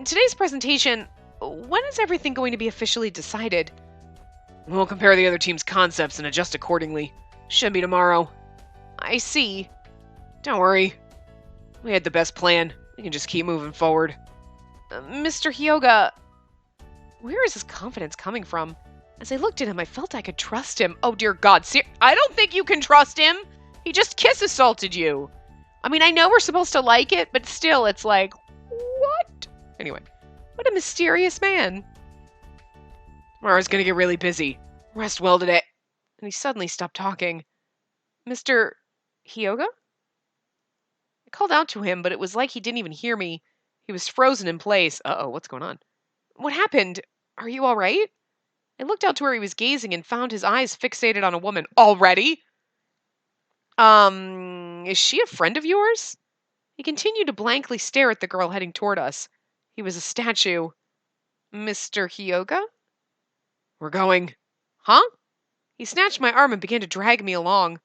Speaker 1: Today's presentation, when is everything going to be officially decided? We'll compare the other team's concepts and adjust accordingly. Should be tomorrow. I see. Don't worry. We had the best plan. We can just keep moving forward. Mr. Hyoga, where is his confidence coming from? As I looked at him, I felt I could trust him. Oh, dear God. I don't think you can trust him. He just kiss assaulted you. I mean, I know we're supposed to like it, but still, it's like, what? Anyway, what a mysterious man. Tomorrow's gonna get really busy. Rest well today. And he suddenly stopped talking. Mr. Hyoga? I called out to him, but it was like he didn't even hear me. He was frozen in place. Uh-oh, what's going on? What happened? Are you all right? I looked out to where he was gazing and found his eyes fixated on a woman. Already? Is she a friend of yours? He continued to blankly stare at the girl heading toward us. He was a statue. Mr. Hyoga? We're going. Huh? He snatched my arm and began to drag me along.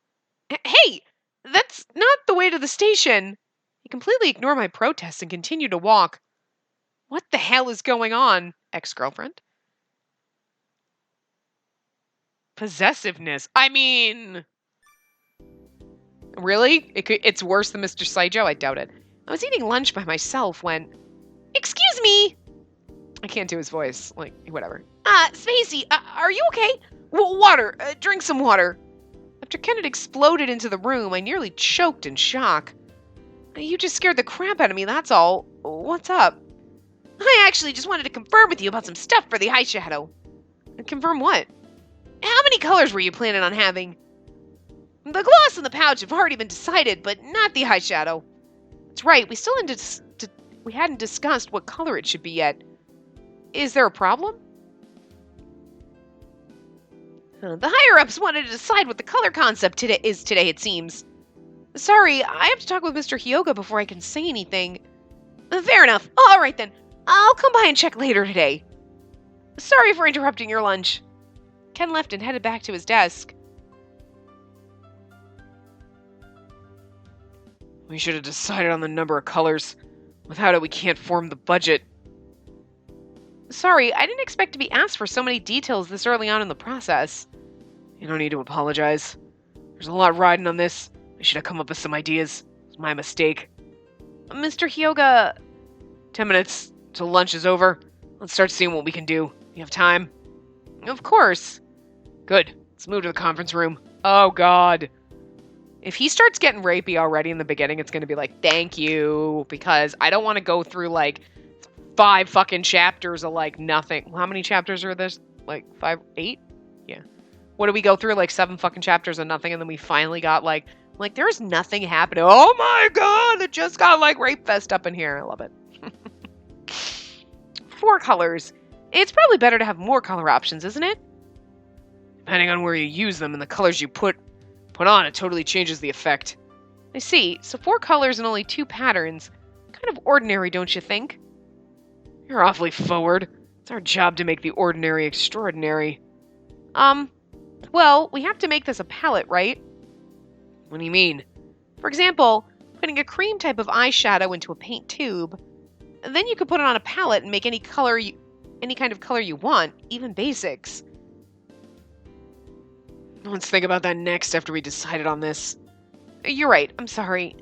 Speaker 1: Hey! That's not the way to the station! He completely ignored my protests and continued to walk. What the hell is going on? Ex-girlfriend? Possessiveness. I mean... Really? It's worse than Mr. Saijo? I doubt it. I was eating lunch by myself when... Excuse me! I can't do his voice. Like, whatever. Spacey, are you okay? Water. Drink some water. After Kenneth exploded into the room, I nearly choked in shock. You just scared the crap out of me, that's all. What's up? I actually just wanted to confirm with you about some stuff for the eyeshadow. Confirm what? How many colors were you planning on having? The gloss and the pouch have already been decided, but not the eyeshadow. That's right, we hadn't discussed what color it should be yet. Is there a problem? The higher-ups wanted to decide what the color concept is today, it seems. Sorry, I have to talk with Mr. Hyoga before I can say anything. Fair enough. All right, then. I'll come by and check later today. Sorry for interrupting your lunch. Ken left and headed back to his desk. We should have decided on the number of colors. Without it, we can't form the budget. Sorry, I didn't expect to be asked for so many details this early on in the process. You don't need to apologize. There's a lot riding on this. I should have come up with some ideas. It's my mistake. Mr. Hyoga... 10 minutes till lunch is over. Let's start seeing what we can do. You have time? Of course. Good. Let's move to the conference room. Oh, God. If he starts getting rapey already in the beginning, it's going to be like, thank you. Because I don't want to go through, like, 5 fucking chapters of, like, nothing. How many chapters are there? Like, 5? 8? Yeah. What do we go through? Like, 7 fucking chapters of nothing, and then we finally got, like, there's nothing happening. Oh, my God! It just got, like, rape fest up in here. I love it. 4 colors. It's probably better to have more color options, isn't it? Depending on where you use them and the colors you put on, it totally changes the effect. I see. So 4 colors and only 2 patterns. Kind of ordinary, don't you think? You're awfully forward. It's our job to make the ordinary extraordinary. Well, we have to make this a palette, right? What do you mean? For example, putting a cream type of eyeshadow into a paint tube. And then you could put it on a palette and make any kind of color you want, even basics. Let's think about that next after we decided on this. You're right, I'm sorry.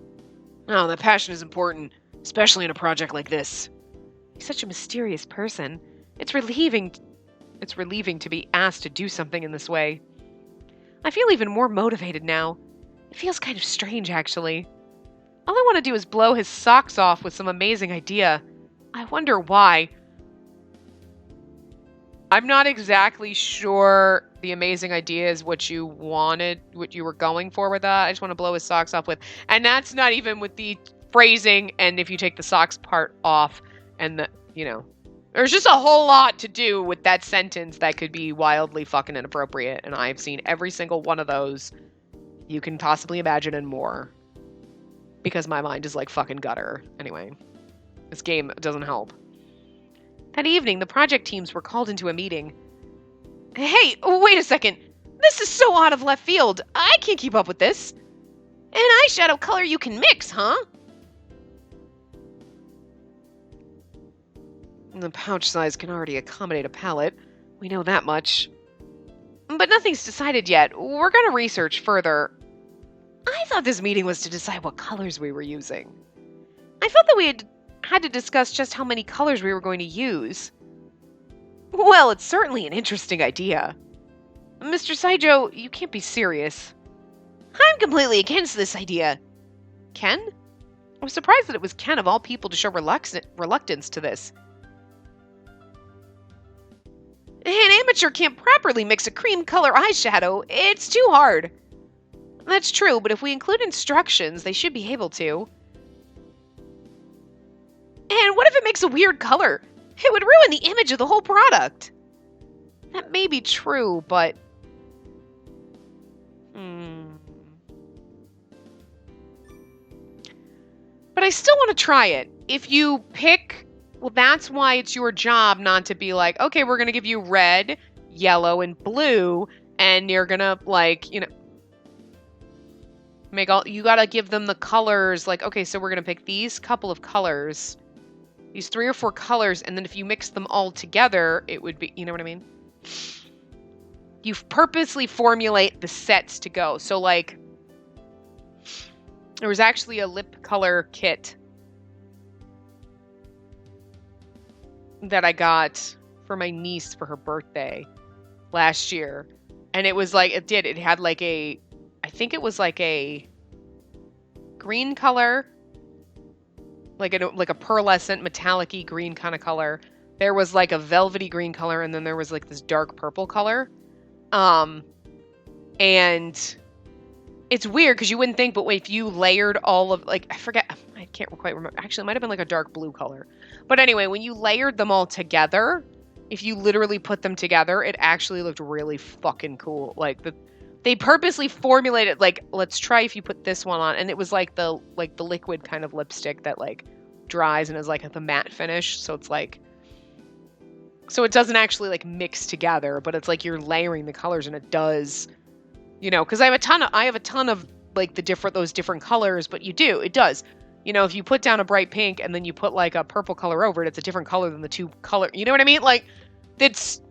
Speaker 1: Oh, that passion is important, especially in a project like this. He's such a mysterious person. It's relieving to be asked to do something in this way. I feel even more motivated now. It feels kind of strange, actually. All I want to do is blow his socks off with some amazing idea. I wonder why. I'm not exactly sure the amazing idea is what you wanted, what you were going for with that. I just want to blow his socks off with. And that's not even with the phrasing, and if you take the socks part off, and there's just a whole lot to do with that sentence that could be wildly fucking inappropriate, and I've seen every single one of those you can possibly imagine and more. Because my mind is like fucking gutter. Anyway, this game doesn't help. That evening, the project teams were called into a meeting. Hey, wait a second. This is so out of left field. I can't keep up with this. An eyeshadow color you can mix, huh? The pouch size can already accommodate a palette. We know that much. But nothing's decided yet. We're going to research further. I thought this meeting was to decide what colors we were using. I felt that we had to discuss just how many colors we were going to use. Well, it's certainly an interesting idea. Mr. Saijo, you can't be serious. I'm completely against this idea. Ken? I was surprised that it was Ken of all people to show reluctance to this. An amateur can't properly mix a cream color eyeshadow. It's too hard. That's true, but if we include instructions, they should be able to. And what if it makes a weird color? It would ruin the image of the whole product. That may be true, but... But I still want to try it. If you pick... Well, that's why it's your job not to be like, okay, we're going to give you red, yellow, and blue, and you're going to, you got to give them the colors, like, okay, so we're going to pick these couple of colors, these 3 or 4 colors, and then if you mix them all together, it would be, you know what I mean? You purposely formulate the sets to go. So, like, there was actually a lip color kit that I got for my niece for her birthday last year. And it was like, it had like I think it was like a green color, like a pearlescent metallic-y green kind of color. There was like a velvety green color, and then there was like this dark purple color. And it's weird because you wouldn't think, but if you layered all of, like, I can't quite remember. Actually, it might have been like a dark blue color. But anyway, when you layered them all together, if you literally put them together, it actually looked really fucking cool. Like, they purposely formulated, like, let's try if you put this one on. And it was like the liquid kind of lipstick that, like, dries and is like the matte finish. So it's like, so it doesn't actually, like, mix together, but it's like you're layering the colors, and it does, because I have a ton of like those different colors, but it does. If you put down a bright pink and then you put like a purple color over it, it's a different color than the two color. You know what I mean? Like, it's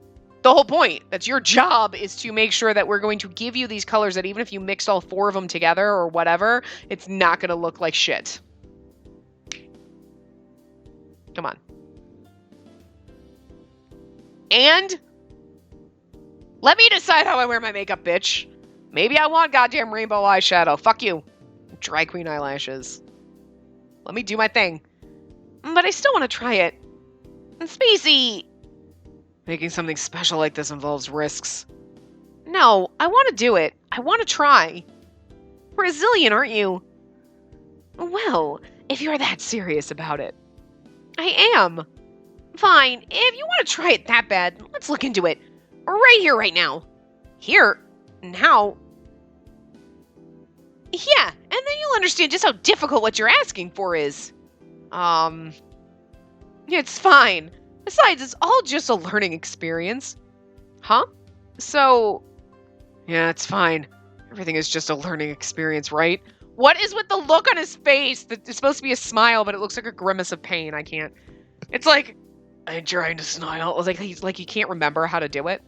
Speaker 1: the whole point. That's your job, is to make sure that we're going to give you these colors that even if you mixed all 4 of them together or whatever, it's not going to look like shit. Come on. And let me decide how I wear my makeup, bitch. Maybe I want goddamn rainbow eyeshadow. Fuck you. Dry queen eyelashes. Let me do my thing. But I still want to try it. And Spacey! Making something special like this involves risks. No, I want to do it. I want to try. Brazilian, aren't you? Well, if you're that serious about it. I am. Fine, if you want to try it that bad, let's look into it. Right here, right now. Here? Now? Yeah, and then you'll understand just how difficult what you're asking for is. It's fine. Besides, it's all just a learning experience. Huh? So, yeah, it's fine. Everything is just a learning experience, right? What is with the look on his face? It's supposed to be a smile, but it looks like a grimace of pain. I can't. It's like, I'm trying to smile. It's like he's like he can't remember how to do it.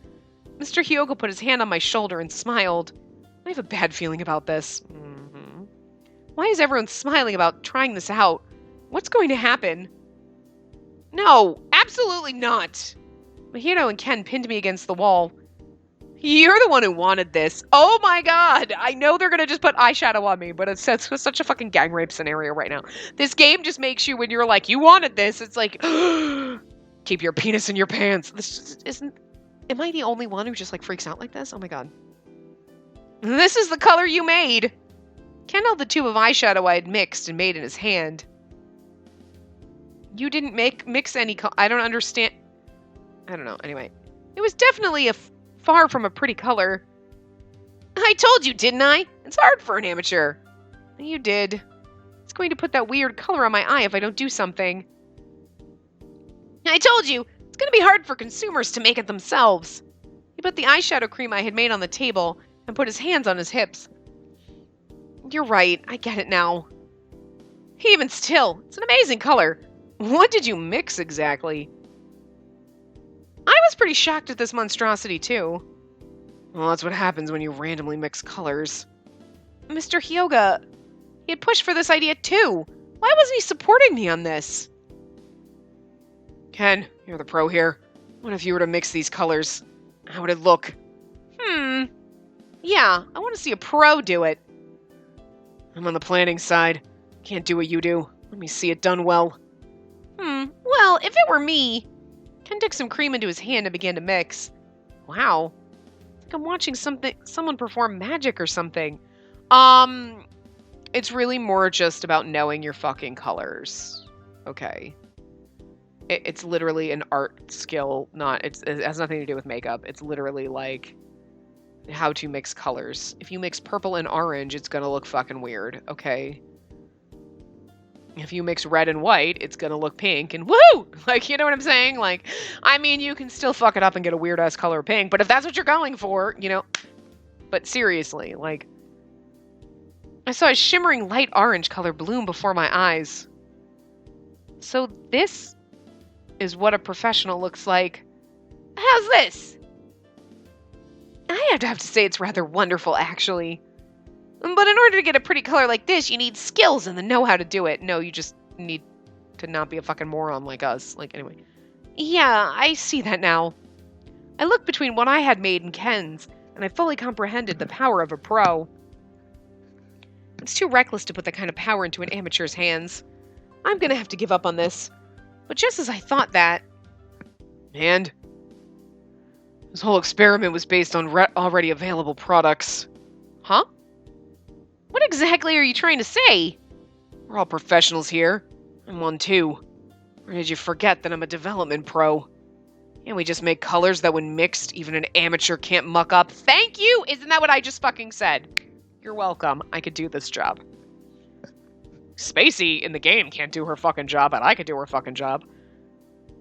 Speaker 1: Mr. Hyogo put his hand on my shoulder and smiled. I have a bad feeling about this. Why is everyone smiling about trying this out? What's going to happen? No, absolutely not. Mahito and Ken pinned me against the wall. You're the one who wanted this. Oh my god! I know they're gonna just put eyeshadow on me, but it's such a fucking gang rape scenario right now. This game just makes you, when you're like, you wanted this, it's like, keep your penis in your pants. This just isn't... Am I the only one who just like freaks out like this? Oh my god. This is the color you made! Ken held the tube of eyeshadow I had mixed and made in his hand. You didn't mix any I don't understand. I don't know. Anyway. It was definitely far from a pretty color. I told you, didn't I? It's hard for an amateur. You did. It's going to put that weird color on my eye if I don't do something. I told you, it's going to be hard for consumers to make it themselves. He put the eyeshadow cream I had made on the table and put his hands on his hips. You're right. I get it now. Even still, it's an amazing color. What did you mix exactly? I was pretty shocked at this monstrosity, too. Well, that's what happens when you randomly mix colors. Mr. Hyoga, he had pushed for this idea, too. Why wasn't he supporting me on this? Ken, you're the pro here. What if you were to mix these colors? How would it look? Yeah, I want to see a pro do it. I'm on the planning side. Can't do what you do. Let me see it done well. Well, if it were me... Ken took some cream into his hand and began to mix. Wow. It's like I'm watching someone perform magic or something. It's really more just about knowing your fucking colors. Okay. It's literally an art skill, it has nothing to do with makeup. It's literally like how to mix colors. If you mix purple and orange, it's gonna look fucking weird, okay? If you mix red and white, it's gonna look pink and woo! Like, you know what I'm saying? Like, I mean, you can still fuck it up and get a weird-ass color pink, but if that's what you're going for, you know... But seriously, like... I saw a shimmering light orange color bloom before my eyes. So this is what a professional looks like. How's this? I have to say it's rather wonderful, actually. But in order to get a pretty color like this, you need skills and the know-how to do it. No, you just need to not be a fucking moron like us. Like, anyway. Yeah, I see that now. I looked between what I had made and Ken's, and I fully comprehended the power of a pro. It's too reckless to put that kind of power into an amateur's hands. I'm gonna have to give up on this. But just as I thought that... And? This whole experiment was based on already available products. Huh? What exactly are you trying to say? We're all professionals here. I'm one too. Or did you forget that I'm a development pro? Can't we just make colors that when mixed, even an amateur can't muck up? Thank you! Isn't that what I just fucking said? You're welcome. I could do this job. Spacey in the game can't do her fucking job, but I could do her fucking job.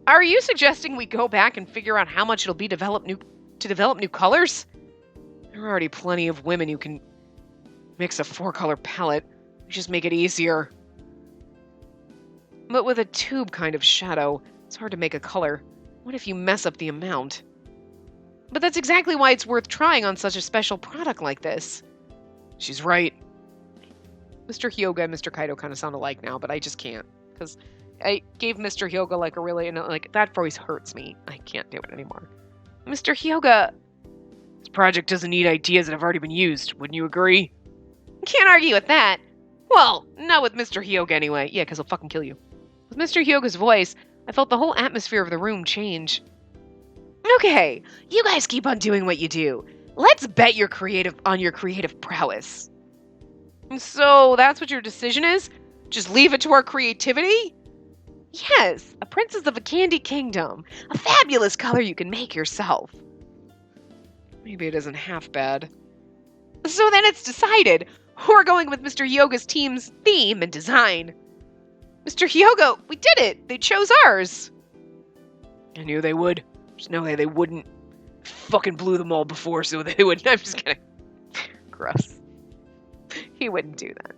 Speaker 1: Are you suggesting we go back and figure out how much it'll be to develop new colors? There are already plenty of women who can mix a 4-color palette. We just make it easier. But with a tube kind of shadow, it's hard to make a color. What if you mess up the amount? But that's exactly why it's worth trying on such a special product like this. She's right. Mr. Hyoga and Mr. Kaido kind of sound alike now, but I just can't. Because I gave Mr. Hyoga like a really, that voice hurts me. I can't do it anymore. Mr. Hyoga... This project doesn't need ideas that have already been used. Wouldn't you agree? Can't argue with that. Well, not with Mr. Hyoga anyway. Yeah, because he'll fucking kill you. With Mr. Hyoga's voice, I felt the whole atmosphere of the room change. Okay, you guys keep on doing what you do. Let's bet on your creative prowess. So, that's what your decision is? Just leave it to our creativity? Yes, a princess of a candy kingdom. A fabulous color you can make yourself. Maybe it isn't half bad. So then it's decided. We're going with Mr. Hyoga's team's theme and design. Mr. Hyoga, we did it! They chose ours! I knew they would. There's no way they wouldn't. Fucking blew them all before, so they wouldn't. I'm just kidding. Gross. He wouldn't do that.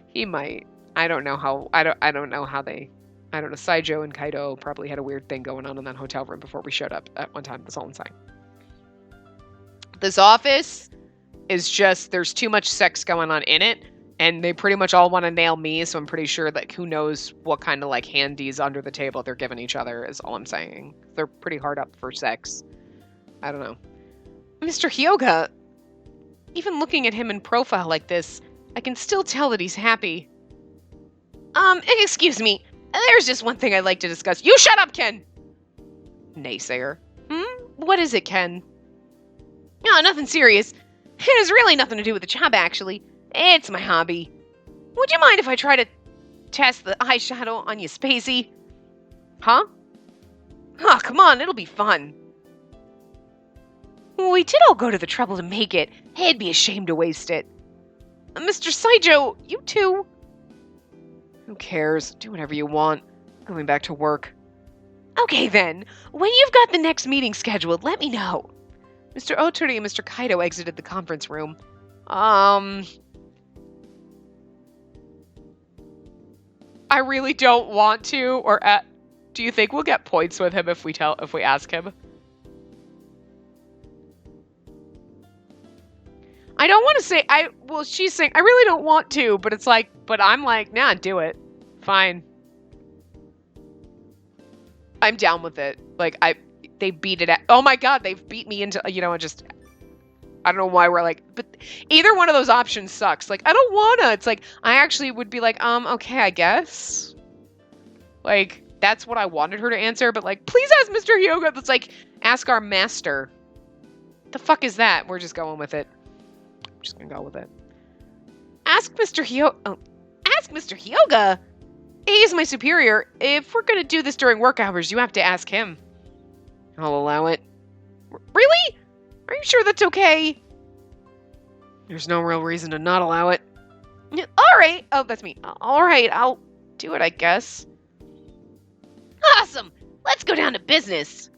Speaker 1: He might. I don't know how. I don't know how they. I don't know. Saijo and Kaido probably had a weird thing going on in that hotel room before we showed up at one time. That's all I'm saying. This office is just, there's too much sex going on in it, and they pretty much all want to nail me, so I'm pretty sure that who knows what kind of like handies under the table they're giving each other is all I'm saying. They're pretty hard up for sex. I don't know. Mr. Hyoga, even looking at him in profile like this, I can still tell that he's happy. Excuse me. There's just one thing I'd like to discuss. You shut up, Ken! Naysayer. What is it, Ken? No, nothing serious. It has really nothing to do with the job, actually. It's my hobby. Would you mind if I try to test the eyeshadow on you, Spacey? Huh? Oh, come on, it'll be fun. We did all go to the trouble to make it. I'd be ashamed to waste it. Mr. Saijo, you too. Who cares? Do whatever you want. I'm going back to work. Okay then. When you've got the next meeting scheduled, let me know. Mr. Otori and Mr. Kaido exited the conference room. I really don't want to, do you think we'll get points with him if we ask him? I don't want to say, she's saying, I really don't want to, but it's like, but I'm like, nah, do it. Fine. I'm down with it. Like, they beat it at, oh my god, they've beat me into, I don't know why we're like, but either one of those options sucks. Like, I don't wanna. It's like, I actually would be like, okay, I guess. Like, that's what I wanted her to answer, but like, please ask Mr. Hyoga. That's like, ask our master. The fuck is that? We're just going with it. I'm just gonna go with it. Ask Mr. Hyoga. He's my superior. If we're gonna do this during work hours, you have to ask him. I'll allow it. Really? Are you sure that's okay? There's no real reason to not allow it. Alright. Oh, that's me. Alright, I'll do it, I guess. Awesome! Let's go down to business.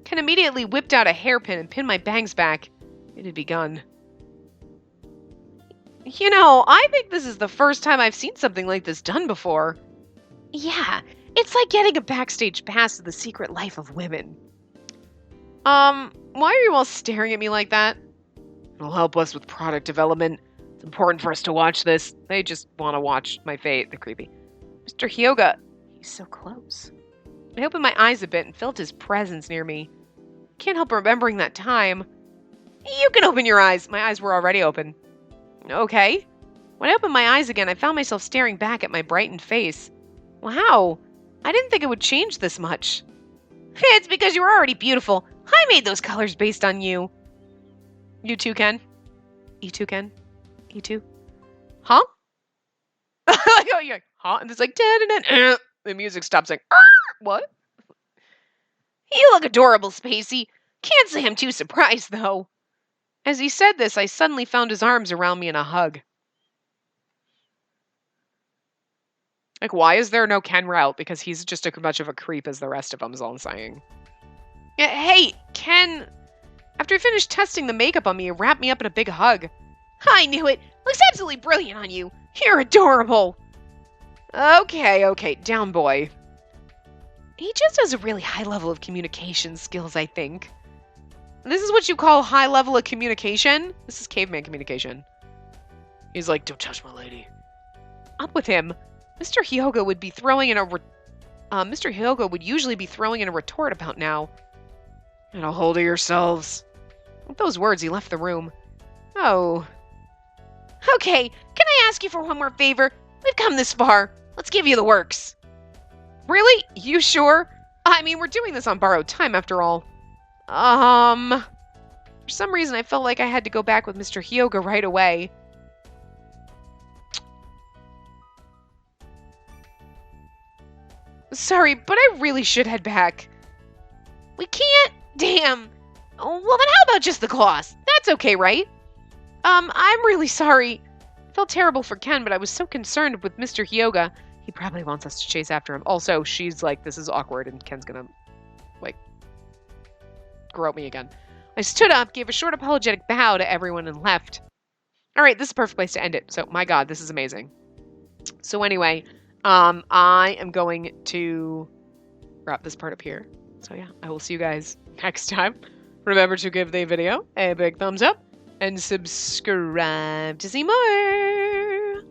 Speaker 1: Ken immediately whipped out a hairpin and pinned my bangs back. It had begun. I think this is the first time I've seen something like this done before. Yeah, it's like getting a backstage pass to the secret life of women. Why are you all staring at me like that? It'll help us with product development. It's important for us to watch this. They just want to watch my fate. They're creepy. Mr. Hyoga, he's so close. I opened my eyes a bit and felt his presence near me. Can't help remembering that time. You can open your eyes. My eyes were already open. Okay. When I opened my eyes again, I found myself staring back at my brightened face. Wow. I didn't think it would change this much. It's because you were already beautiful. I made those colors based on you. You too, Ken? You too, Ken? You too? Huh? You're like, huh? And it's like, the music stops like, what? You look adorable, Spacey. Can't say I'm too surprised, though. As he said this, I suddenly found his arms around me in a hug. Like, why is there no Ken route? Because he's just as much of a creep as the rest of them, is all I'm saying. Yeah, hey, Ken. After he finished testing the makeup on me, he wrapped me up in a big hug. I knew it. Looks absolutely brilliant on you. You're adorable. Okay, down boy. He just has a really high level of communication skills, I think. This is what you call high level of communication? This is caveman communication. He's like, don't touch my lady. Up with him. Mr. Hyoga would be throwing in a Mr. Hyoga would usually be throwing in a retort about now. Get a hold of yourselves. With those words, he left the room. Oh. Okay, can I ask you for one more favor? We've come this far. Let's give you the works. Really? You sure? I mean, we're doing this on borrowed time after all. For some reason, I felt like I had to go back with Mr. Hyoga right away. Sorry, but I really should head back. We can't. Damn. Oh, well, then how about just the cost? That's okay, right? I'm really sorry. I felt terrible for Ken, but I was so concerned with Mr. Hyoga. He probably wants us to chase after him. Also, she's like, this is awkward, and Ken's gonna, like, grope me again. I stood up, gave a short apologetic bow to everyone, and left. All right, this is a perfect place to end it. So, my God, this is amazing. So anyway, I am going to wrap this part up here. So yeah, I will see you guys next time. Remember to give the video a big thumbs up and subscribe to see more.